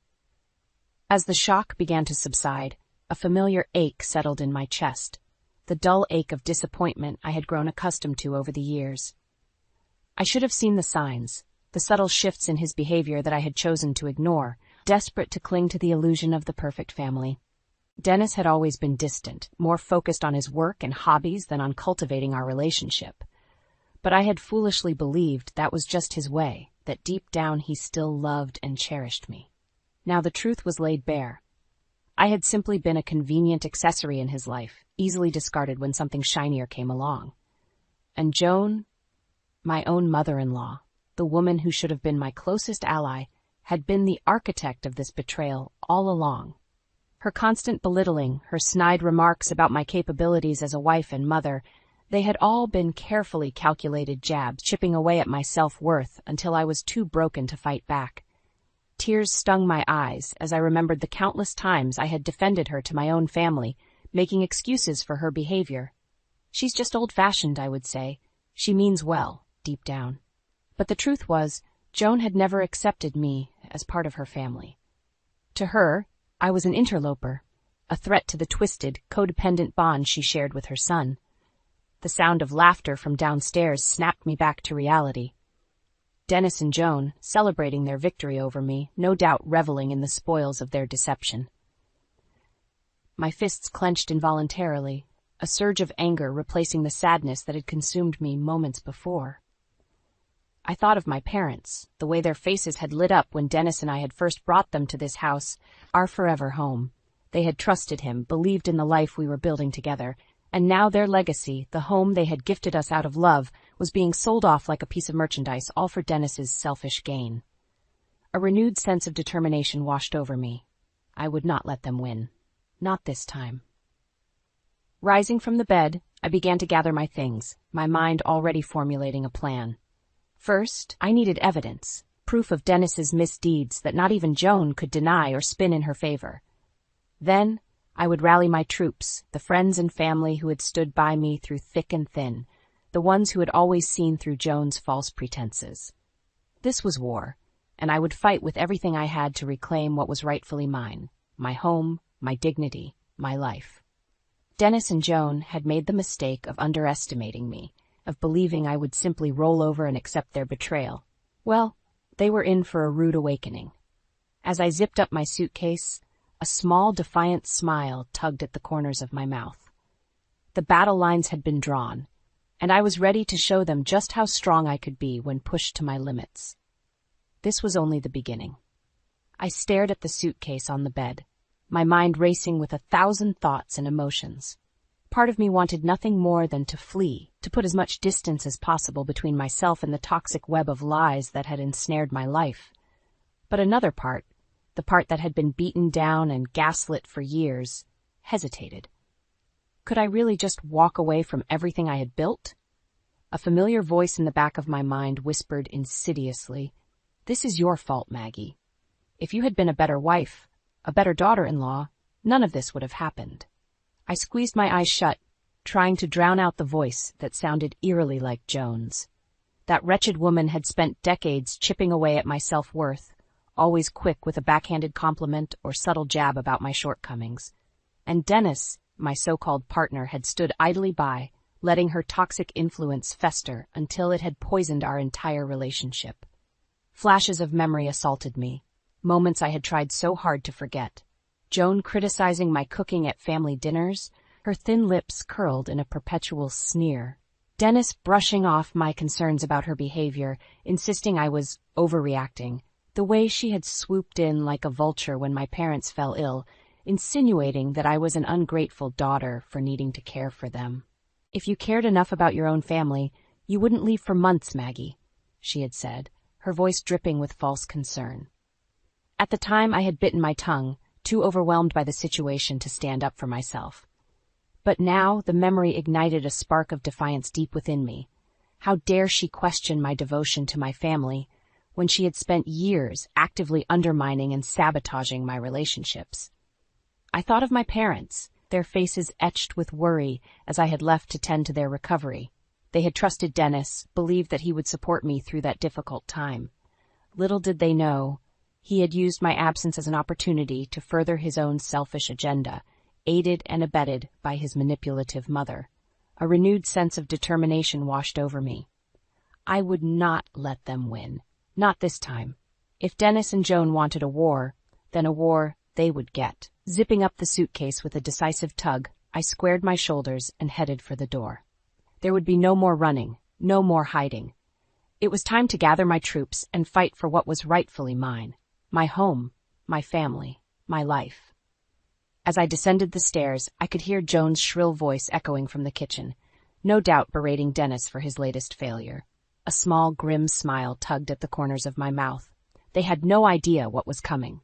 As the shock began to subside, a familiar ache settled in my chest, the dull ache of disappointment I had grown accustomed to over the years. I should have seen the signs, the subtle shifts in his behavior that I had chosen to ignore, desperate to cling to the illusion of the perfect family. Dennis had always been distant, more focused on his work and hobbies than on cultivating our relationship. But I had foolishly believed that was just his way, that deep down he still loved and cherished me. Now the truth was laid bare. I had simply been a convenient accessory in his life, easily discarded when something shinier came along. And Joan, my own mother-in-law, the woman who should have been my closest ally, had been the architect of this betrayal all along. Her constant belittling, her snide remarks about my capabilities as a wife and mother, they had all been carefully calculated jabs, chipping away at my self-worth until I was too broken to fight back. Tears stung my eyes as I remembered the countless times I had defended her to my own family, making excuses for her behavior. She's just old-fashioned, I would say. She means well, deep down. But the truth was, Joan had never accepted me as part of her family. To her, I was an interloper, a threat to the twisted, codependent bond she shared with her son. The sound of laughter from downstairs snapped me back to reality. Dennis and Joan, celebrating their victory over me, no doubt reveling in the spoils of their deception. My fists clenched involuntarily, a surge of anger replacing the sadness that had consumed me moments before. I thought of my parents, the way their faces had lit up when Dennis and I had first brought them to this house, our forever home. They had trusted him, believed in the life we were building together, and now their legacy, the home they had gifted us out of love, was being sold off like a piece of merchandise, all for Dennis's selfish gain. A renewed sense of determination washed over me. I would not let them win. Not this time. Rising from the bed, I began to gather my things, my mind already formulating a plan. First, I needed evidence, proof of Dennis's misdeeds that not even Joan could deny or spin in her favor. Then, I would rally my troops, the friends and family who had stood by me through thick and thin, the ones who had always seen through Joan's false pretenses. This was war, and I would fight with everything I had to reclaim what was rightfully mine, my home, my dignity, my life. Dennis and Joan had made the mistake of underestimating me, of believing I would simply roll over and accept their betrayal. Well, they were in for a rude awakening. As I zipped up my suitcase, a small, defiant smile tugged at the corners of my mouth. The battle lines had been drawn, and I was ready to show them just how strong I could be when pushed to my limits. This was only the beginning. I stared at the suitcase on the bed, my mind racing with 1,000 thoughts and emotions. Part of me wanted nothing more than to flee, to put as much distance as possible between myself and the toxic web of lies that had ensnared my life. But another part, the part that had been beaten down and gaslit for years, hesitated. Could I really just walk away from everything I had built? A familiar voice in the back of my mind whispered insidiously, "This is your fault, Maggie. If you had been a better wife, a better daughter-in-law, none of this would have happened." I squeezed my eyes shut, trying to drown out the voice that sounded eerily like Joan's. That wretched woman had spent decades chipping away at my self-worth, always quick with a backhanded compliment or subtle jab about my shortcomings. And Dennis, my so-called partner, had stood idly by, letting her toxic influence fester until it had poisoned our entire relationship. Flashes of memory assaulted me, moments I had tried so hard to forget. Joan criticizing my cooking at family dinners, her thin lips curled in a perpetual sneer. Dennis brushing off my concerns about her behavior, insisting I was overreacting, the way she had swooped in like a vulture when my parents fell ill, insinuating that I was an ungrateful daughter for needing to care for them. "If you cared enough about your own family, you wouldn't leave for months, Maggie," she had said, her voice dripping with false concern. At the time, I had bitten my tongue, too overwhelmed by the situation to stand up for myself. But now the memory ignited a spark of defiance deep within me. How dare she question my devotion to my family when she had spent years actively undermining and sabotaging my relationships? I thought of my parents, their faces etched with worry as I had left to tend to their recovery. They had trusted Dennis, believed that he would support me through that difficult time. Little did they know, he had used my absence as an opportunity to further his own selfish agenda, aided and abetted by his manipulative mother. A renewed sense of determination washed over me. I would not let them win. Not this time. If Dennis and Joan wanted a war, then a war they would get. Zipping up the suitcase with a decisive tug, I squared my shoulders and headed for the door. There would be no more running, no more hiding. It was time to gather my troops and fight for what was rightfully mine. My home, my family, my life. As I descended the stairs, I could hear Joan's shrill voice echoing from the kitchen, no doubt berating Dennis for his latest failure. A small, grim smile tugged at the corners of my mouth. They had no idea what was coming.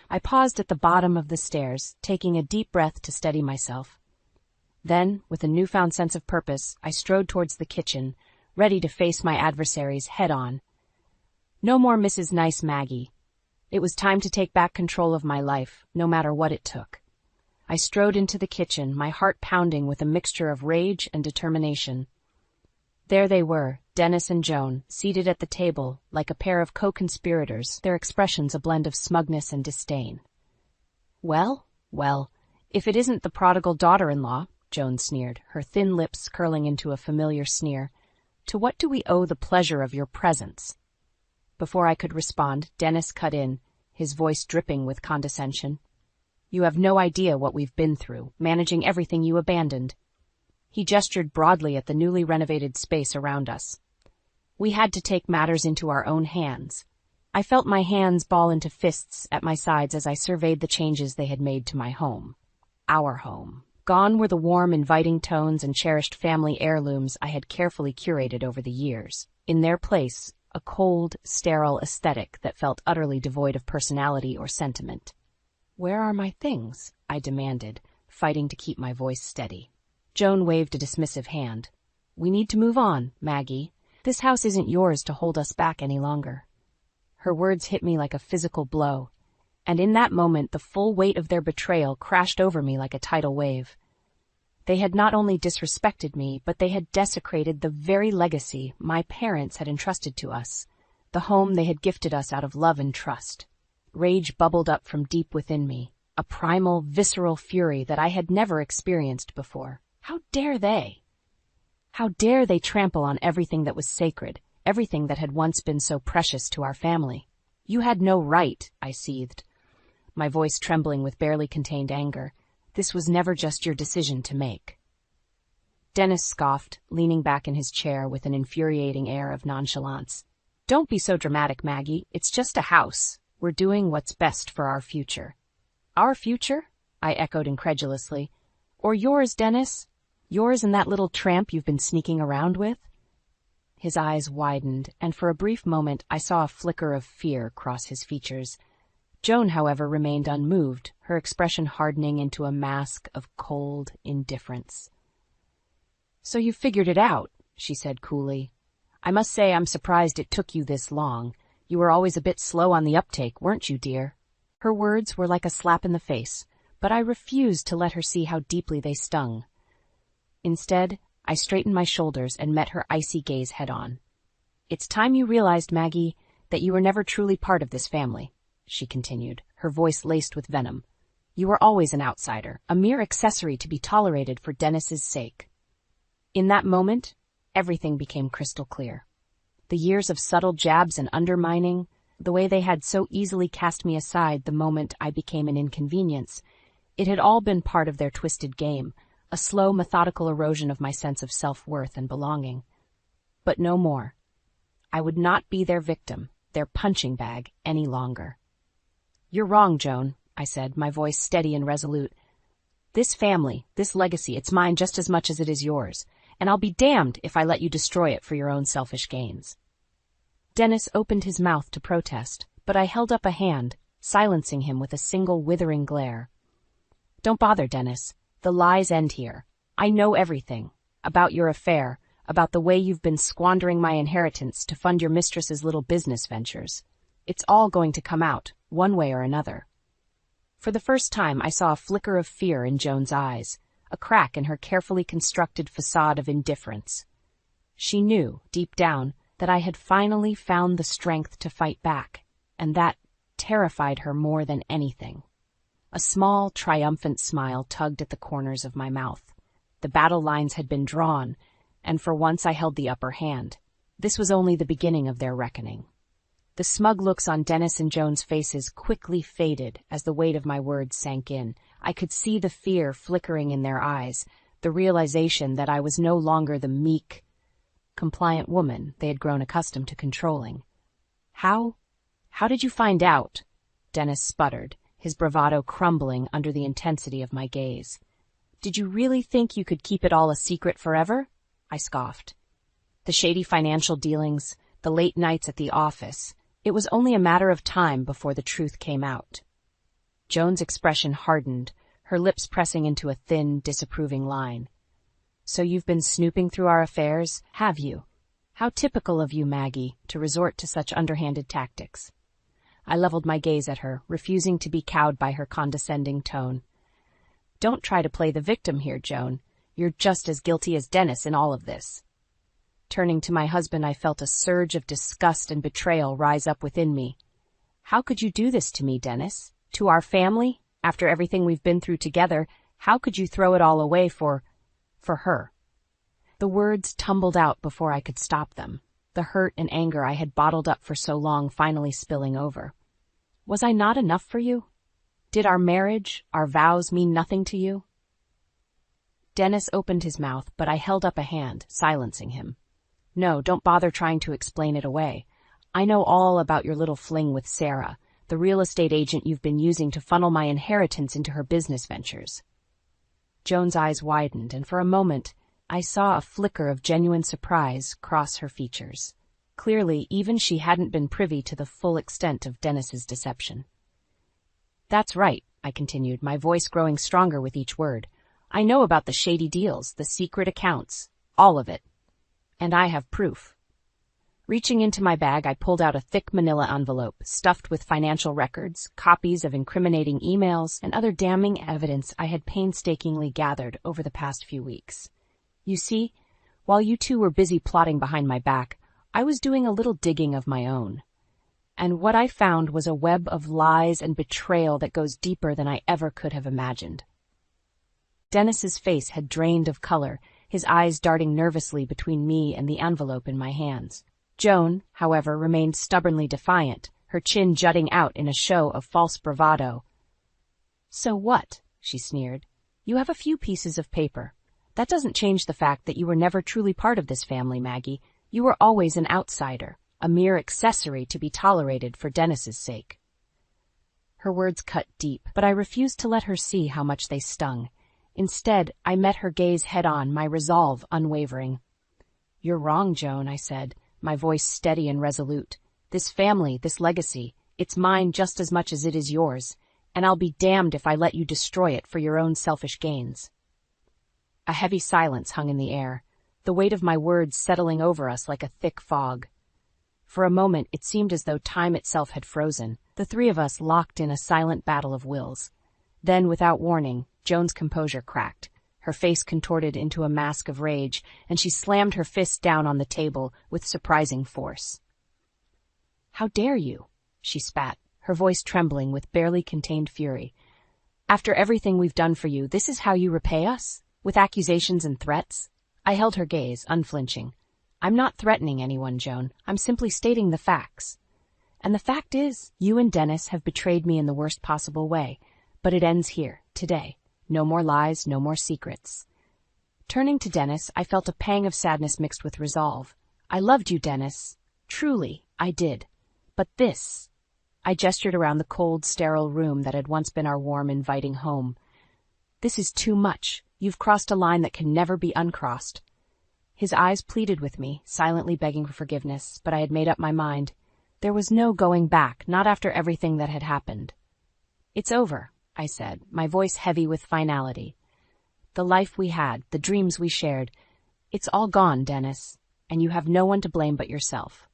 I paused at the bottom of the stairs, taking a deep breath to steady myself. Then, with a newfound sense of purpose, I strode towards the kitchen, ready to face my adversaries head-on. No more Mrs. Nice Maggie. It was time to take back control of my life, no matter what it took. I strode into the kitchen, my heart pounding with a mixture of rage and determination. There they were, Dennis and Joan, seated at the table like a pair of co-conspirators, their expressions a blend of smugness and disdain. Well, if it isn't the prodigal daughter-in-law, Joan sneered, her thin lips curling into a familiar sneer. To what do we owe the pleasure of your presence? Before I could respond, Dennis cut in, his voice dripping with condescension. You have no idea what we've been through, managing everything you abandoned. He gestured broadly at the newly renovated space around us. We had to take matters into our own hands. I felt my hands ball into fists at my sides as I surveyed the changes they had made to my home. Our home. Gone were the warm, inviting tones and cherished family heirlooms I had carefully curated over the years. In their place, a cold, sterile aesthetic that felt utterly devoid of personality or sentiment. Where are my things? I demanded, fighting to keep my voice steady. Joan waved a dismissive hand. We need to move on, Maggie. This house isn't yours to hold us back any longer. Her words hit me like a physical blow, and in that moment the full weight of their betrayal crashed over me like a tidal wave. They had not only disrespected me, but they had desecrated the very legacy my parents had entrusted to us, the home they had gifted us out of love and trust. Rage bubbled up from deep within me, a primal, visceral fury that I had never experienced before. How dare they? How dare they trample on everything that was sacred, everything that had once been so precious to our family? You had no right, I seethed, my voice trembling with barely contained anger. This was never just your decision to make. Dennis scoffed, leaning back in his chair with an infuriating air of nonchalance. Don't be so dramatic, Maggie. It's just a house. We're doing what's best for our future. Our future? I echoed incredulously. Or yours, Dennis? Yours and that little tramp you've been sneaking around with? His eyes widened, and for a brief moment I saw a flicker of fear cross his features. Joan, however, remained unmoved, her expression hardening into a mask of cold indifference. So you figured it out, she said coolly. I must say I'm surprised it took you this long. You were always a bit slow on the uptake, weren't you, dear? Her words were like a slap in the face, but I refused to let her see how deeply they stung. Instead, I straightened my shoulders and met her icy gaze head-on. It's time you realized, Maggie, that you were never truly part of this family, she continued, her voice laced with venom. You were always an outsider, a mere accessory to be tolerated for Dennis's sake. In that moment, everything became crystal clear. The years of subtle jabs and undermining, the way they had so easily cast me aside the moment I became an inconvenience, it had all been part of their twisted game, a slow, methodical erosion of my sense of self-worth and belonging. But no more. I would not be their victim, their punching bag, any longer. You're wrong, Joan, I said, my voice steady and resolute. This family, this legacy, it's mine just as much as it is yours, and I'll be damned if I let you destroy it for your own selfish gains. Dennis opened his mouth to protest, but I held up a hand, silencing him with a single withering glare. Don't bother, Dennis. The lies end here. I know everything. About your affair, about the way you've been squandering my inheritance to fund your mistress's little business ventures. It's all going to come out, one way or another. For the first time, I saw a flicker of fear in Joan's eyes, a crack in her carefully constructed facade of indifference. She knew, deep down, that I had finally found the strength to fight back, and that terrified her more than anything. A small, triumphant smile tugged at the corners of my mouth. The battle lines had been drawn, and for once I held the upper hand. This was only the beginning of their reckoning. The smug looks on Dennis and Joan's faces quickly faded as the weight of my words sank in. I could see the fear flickering in their eyes, the realization that I was no longer the meek, compliant woman they had grown accustomed to controlling. How did you find out? Dennis sputtered, his bravado crumbling under the intensity of my gaze. Did you really think you could keep it all a secret forever? I scoffed. The shady financial dealings, the late nights at the office, it was only a matter of time before the truth came out. Joan's expression hardened, her lips pressing into a thin, disapproving line. So you've been snooping through our affairs, have you? How typical of you, Maggie, to resort to such underhanded tactics. I leveled my gaze at her, refusing to be cowed by her condescending tone. Don't try to play the victim here, Joan. You're just as guilty as Dennis in all of this. Turning to my husband, I felt a surge of disgust and betrayal rise up within me. How could you do this to me, Dennis? To our family? After everything we've been through together, how could you throw it all away for For her. The words tumbled out before I could stop them, the hurt and anger I had bottled up for so long finally spilling over. Was I not enough for you? Did our marriage, our vows mean nothing to you? Dennis opened his mouth, but I held up a hand, silencing him. No, don't bother trying to explain it away. I know all about your little fling with Sarah, the real estate agent you've been using to funnel my inheritance into her business ventures. Joan's eyes widened, and for a moment, I saw a flicker of genuine surprise cross her features. Clearly, even she hadn't been privy to the full extent of Dennis's deception. That's right, I continued, my voice growing stronger with each word. I know about the shady deals, the secret accounts, all of it. And I have proof. Reaching into my bag, I pulled out a thick manila envelope stuffed with financial records, copies of incriminating emails, and other damning evidence I had painstakingly gathered over the past few weeks. You see, while you two were busy plotting behind my back, I was doing a little digging of my own. And what I found was a web of lies and betrayal that goes deeper than I ever could have imagined. Dennis's face had drained of color, his eyes darting nervously between me and the envelope in my hands. Joan, however, remained stubbornly defiant, her chin jutting out in a show of false bravado. So what? She sneered. You have a few pieces of paper. That doesn't change the fact that you were never truly part of this family, Maggie. You were always an outsider, a mere accessory to be tolerated for Dennis's sake. Her words cut deep, but I refused to let her see how much they stung. Instead, I met her gaze head-on, my resolve unwavering. You're wrong, Joan, I said, my voice steady and resolute. This family, this legacy, it's mine just as much as it is yours, and I'll be damned if I let you destroy it for your own selfish gains. A heavy silence hung in the air, the weight of my words settling over us like a thick fog. For a moment, it seemed as though time itself had frozen, the three of us locked in a silent battle of wills. Then, without warning, Joan's composure cracked. Her face contorted into a mask of rage, and she slammed her fist down on the table with surprising force. How dare you? She spat, her voice trembling with barely contained fury. After everything we've done for you, this is how you repay us? With accusations and threats? I held her gaze, unflinching. I'm not threatening anyone, Joan. I'm simply stating the facts. And the fact is, you and Dennis have betrayed me in the worst possible way. But it ends here, today. No more lies, no more secrets. Turning to Dennis, I felt a pang of sadness mixed with resolve. I loved you, Dennis. Truly, I did. But this... I gestured around the cold, sterile room that had once been our warm, inviting home. This is too much. You've crossed a line that can never be uncrossed. His eyes pleaded with me, silently begging for forgiveness, but I had made up my mind. There was no going back, not after everything that had happened. It's over, I said, my voice heavy with finality. The life we had, the dreams we shared, it's all gone, Dennis, and you have no one to blame but yourself.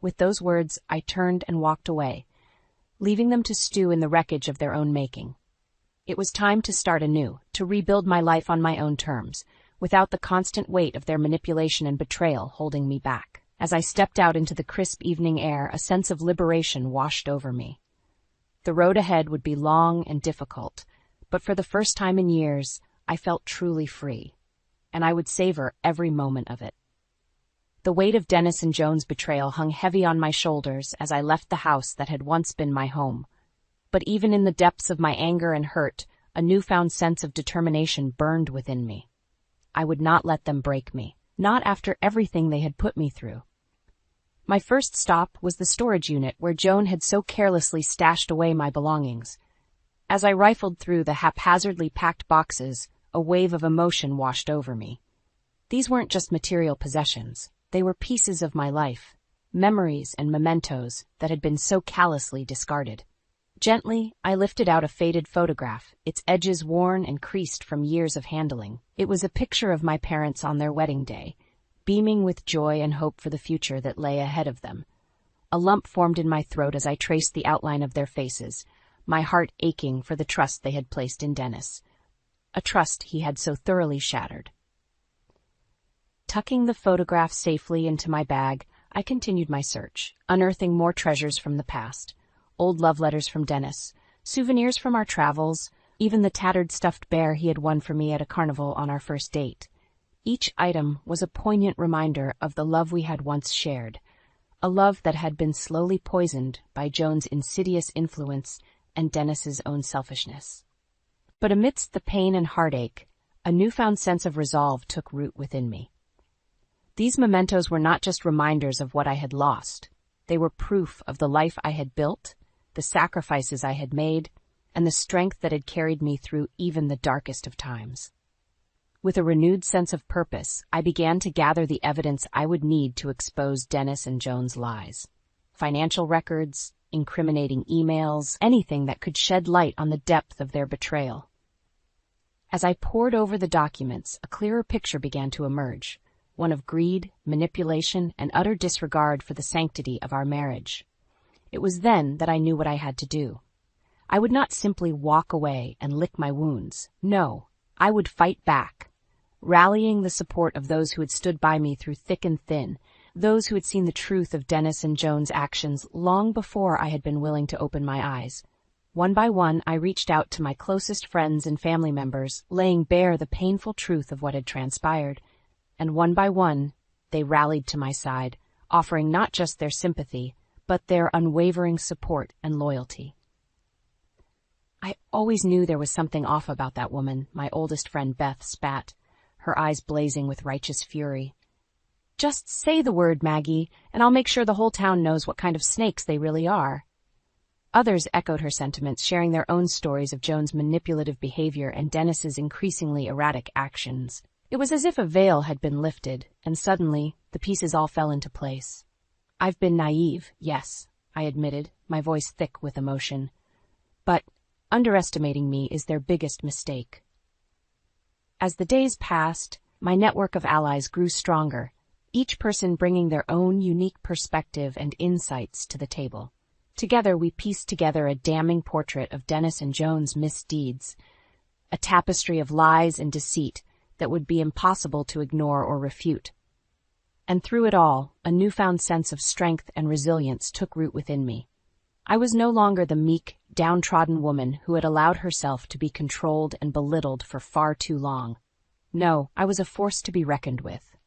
With those words, I turned and walked away, leaving them to stew in the wreckage of their own making. It was time to start anew, to rebuild my life on my own terms, without the constant weight of their manipulation and betrayal holding me back. As I stepped out into the crisp evening air, a sense of liberation washed over me. The road ahead would be long and difficult, but for the first time in years, I felt truly free, and I would savor every moment of it. The weight of Dennis and Joan's betrayal hung heavy on my shoulders as I left the house that had once been my home. But even in the depths of my anger and hurt, a newfound sense of determination burned within me. I would not let them break me, not after everything they had put me through. My first stop was the storage unit where Joan had so carelessly stashed away my belongings. As I rifled through the haphazardly packed boxes, a wave of emotion washed over me. These weren't just material possessions. They were pieces of my life, memories and mementos that had been so callously discarded. Gently, I lifted out a faded photograph, its edges worn and creased from years of handling. It was a picture of my parents on their wedding day, beaming with joy and hope for the future that lay ahead of them. A lump formed in my throat as I traced the outline of their faces, my heart aching for the trust they had placed in Dennis, a trust he had so thoroughly shattered. Tucking the photograph safely into my bag, I continued my search, unearthing more treasures from the past. Old love letters from Dennis, souvenirs from our travels, even the tattered stuffed bear he had won for me at a carnival on our first date. Each item was a poignant reminder of the love we had once shared, a love that had been slowly poisoned by Joan's insidious influence and Dennis's own selfishness. But amidst the pain and heartache, a newfound sense of resolve took root within me. These mementos were not just reminders of what I had lost. They were proof of the life I had built, the sacrifices I had made, and the strength that had carried me through even the darkest of times. With a renewed sense of purpose, I began to gather the evidence I would need to expose Dennis and Joan's lies. Financial records, incriminating emails, anything that could shed light on the depth of their betrayal. As I pored over the documents, a clearer picture began to emerge, one of greed, manipulation, and utter disregard for the sanctity of our marriage. It was then that I knew what I had to do. I would not simply walk away and lick my wounds. No, I would fight back, rallying the support of those who had stood by me through thick and thin, those who had seen the truth of Dennis and Joan's actions long before I had been willing to open my eyes. One by one, I reached out to my closest friends and family members, laying bare the painful truth of what had transpired. And one by one, they rallied to my side, offering not just their sympathy, but their unwavering support and loyalty. I always knew there was something off about that woman, my oldest friend Beth spat, her eyes blazing with righteous fury. Just say the word, Maggie, and I'll make sure the whole town knows what kind of snakes they really are. Others echoed her sentiments, sharing their own stories of Joan's manipulative behavior and Dennis's increasingly erratic actions. It was as if a veil had been lifted, and suddenly the pieces all fell into place. I've been naive, yes, I admitted, my voice thick with emotion. But underestimating me is their biggest mistake. As the days passed, my network of allies grew stronger, each person bringing their own unique perspective and insights to the table. Together we pieced together a damning portrait of Dennis and Joan's misdeeds, a tapestry of lies and deceit that would be impossible to ignore or refute. And through it all, a newfound sense of strength and resilience took root within me. I was no longer the meek, downtrodden woman who had allowed herself to be controlled and belittled for far too long. No, I was a force to be reckoned with,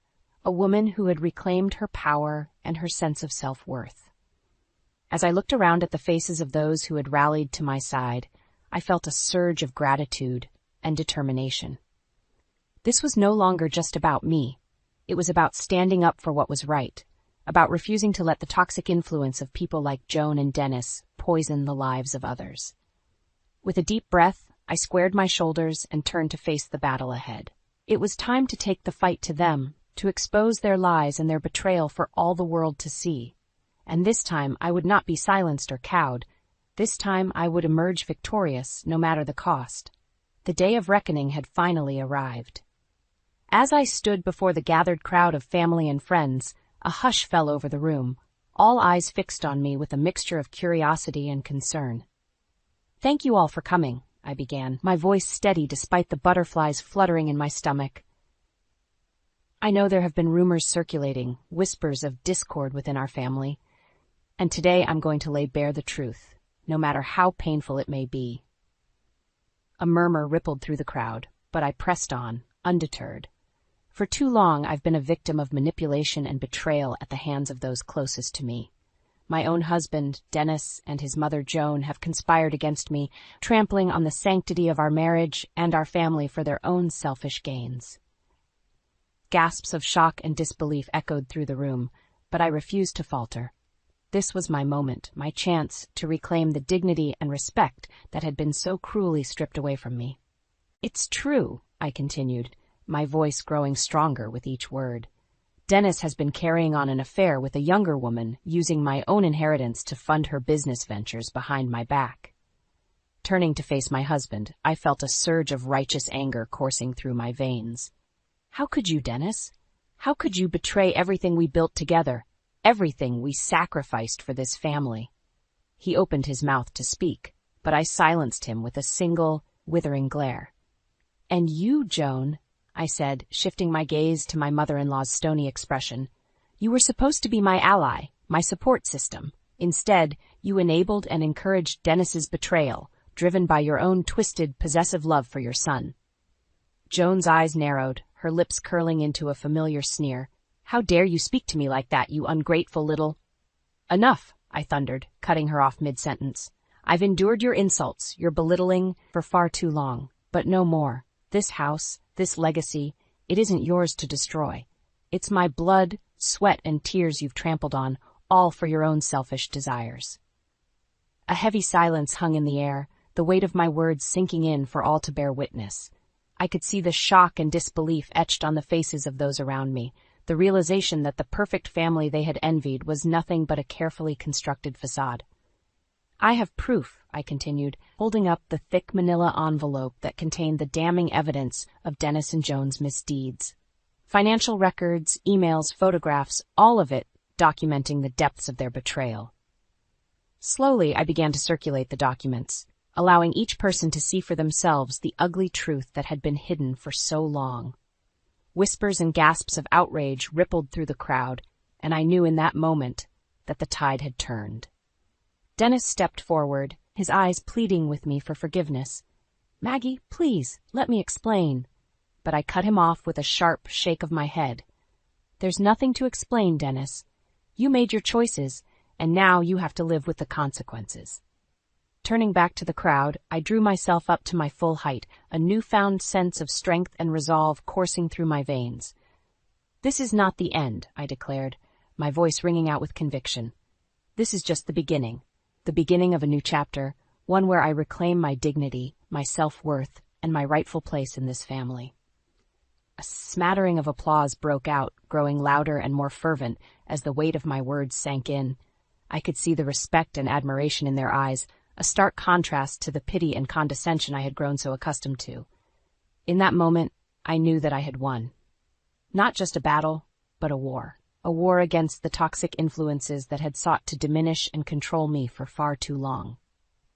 a woman who had reclaimed her power and her sense of self-worth. As I looked around at the faces of those who had rallied to my side, I felt a surge of gratitude and determination. This was no longer just about me. It was about standing up for what was right, about refusing to let the toxic influence of people like Joan and Dennis poison the lives of others. With a deep breath, I squared my shoulders and turned to face the battle ahead. It was time to take the fight to them, to expose their lies and their betrayal for all the world to see. And this time I would not be silenced or cowed. This time I would emerge victorious, no matter the cost. The day of reckoning had finally arrived. As I stood before the gathered crowd of family and friends, a hush fell over the room, all eyes fixed on me with a mixture of curiosity and concern. "Thank you all for coming," I began, my voice steady despite the butterflies fluttering in my stomach. "I know there have been rumors circulating, whispers of discord within our family, and today I'm going to lay bare the truth, no matter how painful it may be." A murmur rippled through the crowd, but I pressed on, undeterred. For too long I've been a victim of manipulation and betrayal at the hands of those closest to me. My own husband, Dennis, and his mother, Joan, have conspired against me, trampling on the sanctity of our marriage and our family for their own selfish gains. Gasps of shock and disbelief echoed through the room, but I refused to falter. This was my moment, my chance to reclaim the dignity and respect that had been so cruelly stripped away from me. "It's true," I continued, my voice growing stronger with each word. "Dennis has been carrying on an affair with a younger woman, using my own inheritance to fund her business ventures behind my back." Turning to face my husband, I felt a surge of righteous anger coursing through my veins. "How could you, Dennis? How could you betray everything we built together, everything we sacrificed for this family?" He opened his mouth to speak, but I silenced him with a single, withering glare. "And you, Joan," I said, shifting my gaze to my mother-in-law's stony expression. "You were supposed to be my ally, my support system. Instead, you enabled and encouraged Dennis's betrayal, driven by your own twisted, possessive love for your son." Joan's eyes narrowed, her lips curling into a familiar sneer. "How dare you speak to me like that, you ungrateful little—" "Enough," I thundered, cutting her off mid-sentence. "I've endured your insults, your belittling, for far too long. But no more. This house, this legacy, it isn't yours to destroy. It's my blood, sweat, and tears you've trampled on, all for your own selfish desires." A heavy silence hung in the air, the weight of my words sinking in for all to bear witness. I could see the shock and disbelief etched on the faces of those around me, the realization that the perfect family they had envied was nothing but a carefully constructed facade. "I have proof," I continued, holding up the thick manila envelope that contained the damning evidence of Dennis and Joan's misdeeds. Financial records, emails, photographs, all of it documenting the depths of their betrayal. Slowly, I began to circulate the documents, allowing each person to see for themselves the ugly truth that had been hidden for so long. Whispers and gasps of outrage rippled through the crowd, and I knew in that moment that the tide had turned. Dennis stepped forward, his eyes pleading with me for forgiveness. "Maggie, please, let me explain." But I cut him off with a sharp shake of my head. "There's nothing to explain, Dennis. You made your choices, and now you have to live with the consequences." Turning back to the crowd, I drew myself up to my full height, a newfound sense of strength and resolve coursing through my veins. "This is not the end," I declared, my voice ringing out with conviction. "This is just the beginning of a new chapter, one where I reclaim my dignity, my self-worth, and my rightful place in this family." A smattering of applause broke out, growing louder and more fervent as the weight of my words sank in. I could see the respect and admiration in their eyes, a stark contrast to the pity and condescension I had grown so accustomed to. In that moment, I knew that I had won. Not just a battle, but a war against the toxic influences that had sought to diminish and control me for far too long.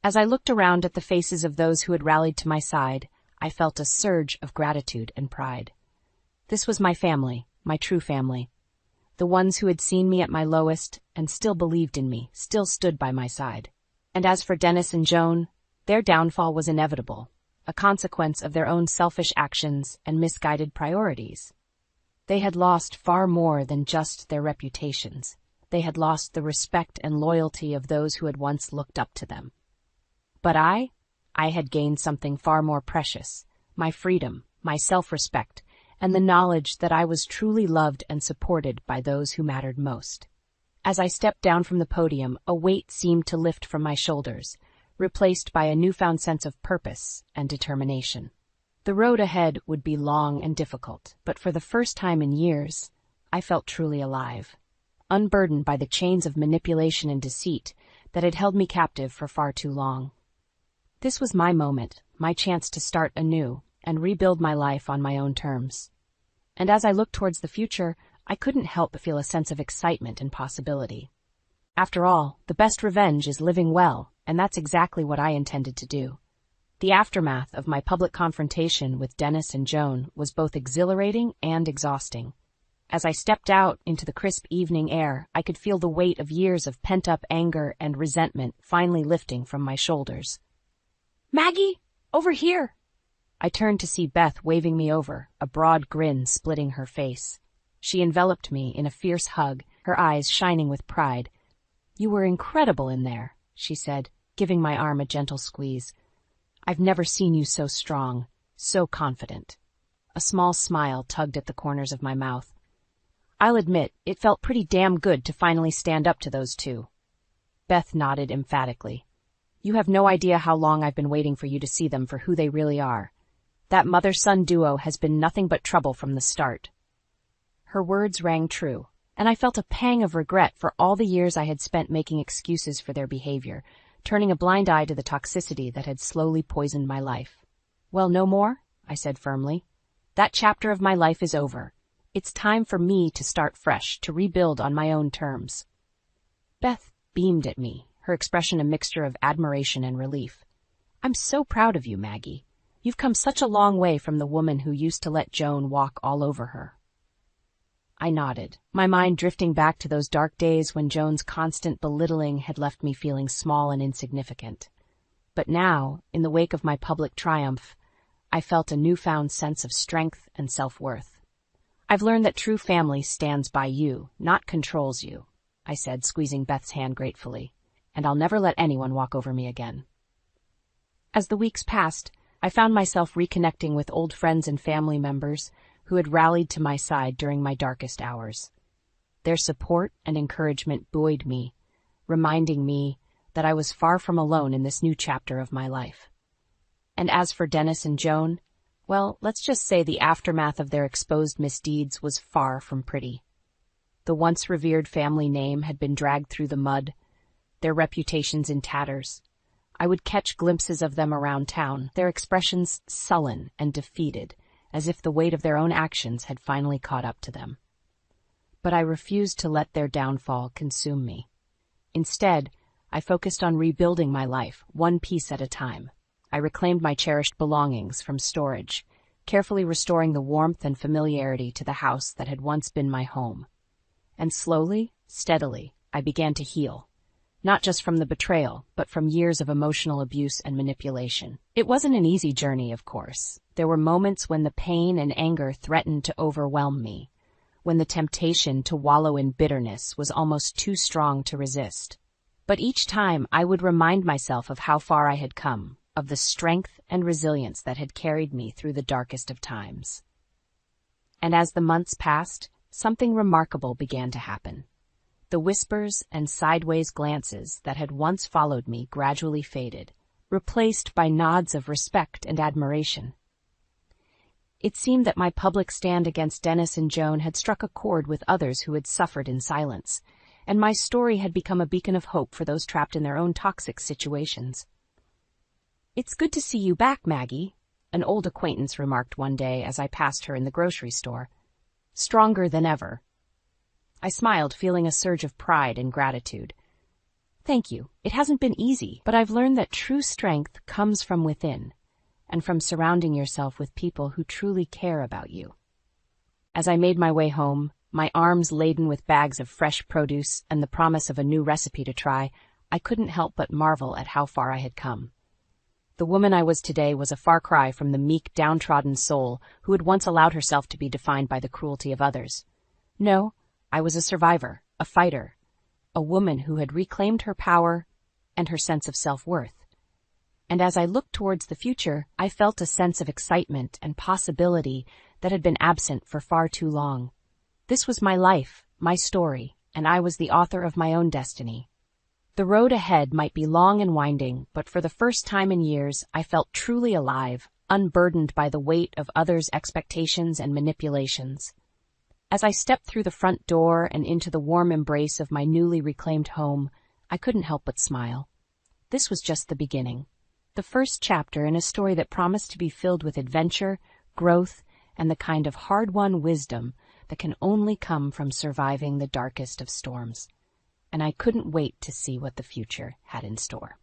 As I looked around at the faces of those who had rallied to my side, I felt a surge of gratitude and pride. This was my family, my true family. The ones who had seen me at my lowest and still believed in me, still stood by my side. And as for Dennis and Joan, their downfall was inevitable, a consequence of their own selfish actions and misguided priorities. They had lost far more than just their reputations. They had lost the respect and loyalty of those who had once looked up to them. But I had gained something far more precious, my freedom, my self-respect, and the knowledge that I was truly loved and supported by those who mattered most. As I stepped down from the podium, a weight seemed to lift from my shoulders, replaced by a newfound sense of purpose and determination. The road ahead would be long and difficult, but for the first time in years, I felt truly alive, unburdened by the chains of manipulation and deceit that had held me captive for far too long. This was my moment, my chance to start anew and rebuild my life on my own terms. And as I looked towards the future, I couldn't help but feel a sense of excitement and possibility. After all, the best revenge is living well, and that's exactly what I intended to do. The aftermath of my public confrontation with Dennis and Joan was both exhilarating and exhausting. As I stepped out into the crisp evening air, I could feel the weight of years of pent-up anger and resentment finally lifting from my shoulders. "Maggie, over here!" I turned to see Beth waving me over, a broad grin splitting her face. She enveloped me in a fierce hug, her eyes shining with pride. "You were incredible in there," she said, giving my arm a gentle squeeze. "I've never seen you so strong, so confident." A small smile tugged at the corners of my mouth. "I'll admit, it felt pretty damn good to finally stand up to those two." Beth nodded emphatically. "You have no idea how long I've been waiting for you to see them for who they really are. That mother-son duo has been nothing but trouble from the start." Her words rang true, and I felt a pang of regret for all the years I had spent making excuses for their behavior, turning a blind eye to the toxicity that had slowly poisoned my life. "Well, no more," I said firmly. "That chapter of my life is over. It's time for me to start fresh, to rebuild on my own terms." Beth beamed at me, her expression a mixture of admiration and relief. "I'm so proud of you, Maggie. You've come such a long way from the woman who used to let Joan walk all over her." I nodded, my mind drifting back to those dark days when Joan's constant belittling had left me feeling small and insignificant. But now, in the wake of my public triumph, I felt a newfound sense of strength and self-worth. I've learned that true family stands by you, not controls you, I said, squeezing Beth's hand gratefully, and I'll never let anyone walk over me again. As the weeks passed, I found myself reconnecting with old friends and family members who had rallied to my side during my darkest hours. Their support and encouragement buoyed me, reminding me that I was far from alone in this new chapter of my life. And as for Dennis and Joan, well, let's just say the aftermath of their exposed misdeeds was far from pretty. The once revered family name had been dragged through the mud, their reputations in tatters. I would catch glimpses of them around town, their expressions sullen and defeated, as if the weight of their own actions had finally caught up to them. But I refused to let their downfall consume me. Instead, I focused on rebuilding my life, one piece at a time. I reclaimed my cherished belongings from storage, carefully restoring the warmth and familiarity to the house that had once been my home. And slowly, steadily, I began to heal. Not just from the betrayal, but from years of emotional abuse and manipulation. It wasn't an easy journey, of course. There were moments when the pain and anger threatened to overwhelm me, when the temptation to wallow in bitterness was almost too strong to resist. But each time I would remind myself of how far I had come, of the strength and resilience that had carried me through the darkest of times. And as the months passed, something remarkable began to happen. The whispers and sideways glances that had once followed me gradually faded, replaced by nods of respect and admiration. It seemed that my public stand against Dennis and Joan had struck a chord with others who had suffered in silence, and my story had become a beacon of hope for those trapped in their own toxic situations. "It's good to see you back, Maggie," an old acquaintance remarked one day as I passed her in the grocery store. "Stronger than ever." I smiled, feeling a surge of pride and gratitude. "Thank you. It hasn't been easy, but I've learned that true strength comes from within, and from surrounding yourself with people who truly care about you." As I made my way home, my arms laden with bags of fresh produce and the promise of a new recipe to try, I couldn't help but marvel at how far I had come. The woman I was today was a far cry from the meek, downtrodden soul who had once allowed herself to be defined by the cruelty of others. No, I was a survivor, a fighter, a woman who had reclaimed her power and her sense of self-worth. And as I looked towards the future, I felt a sense of excitement and possibility that had been absent for far too long. This was my life, my story, and I was the author of my own destiny. The road ahead might be long and winding, but for the first time in years, I felt truly alive, unburdened by the weight of others' expectations and manipulations. As I stepped through the front door and into the warm embrace of my newly reclaimed home, I couldn't help but smile. This was just the beginning, the first chapter in a story that promised to be filled with adventure, growth, and the kind of hard-won wisdom that can only come from surviving the darkest of storms. And I couldn't wait to see what the future had in store.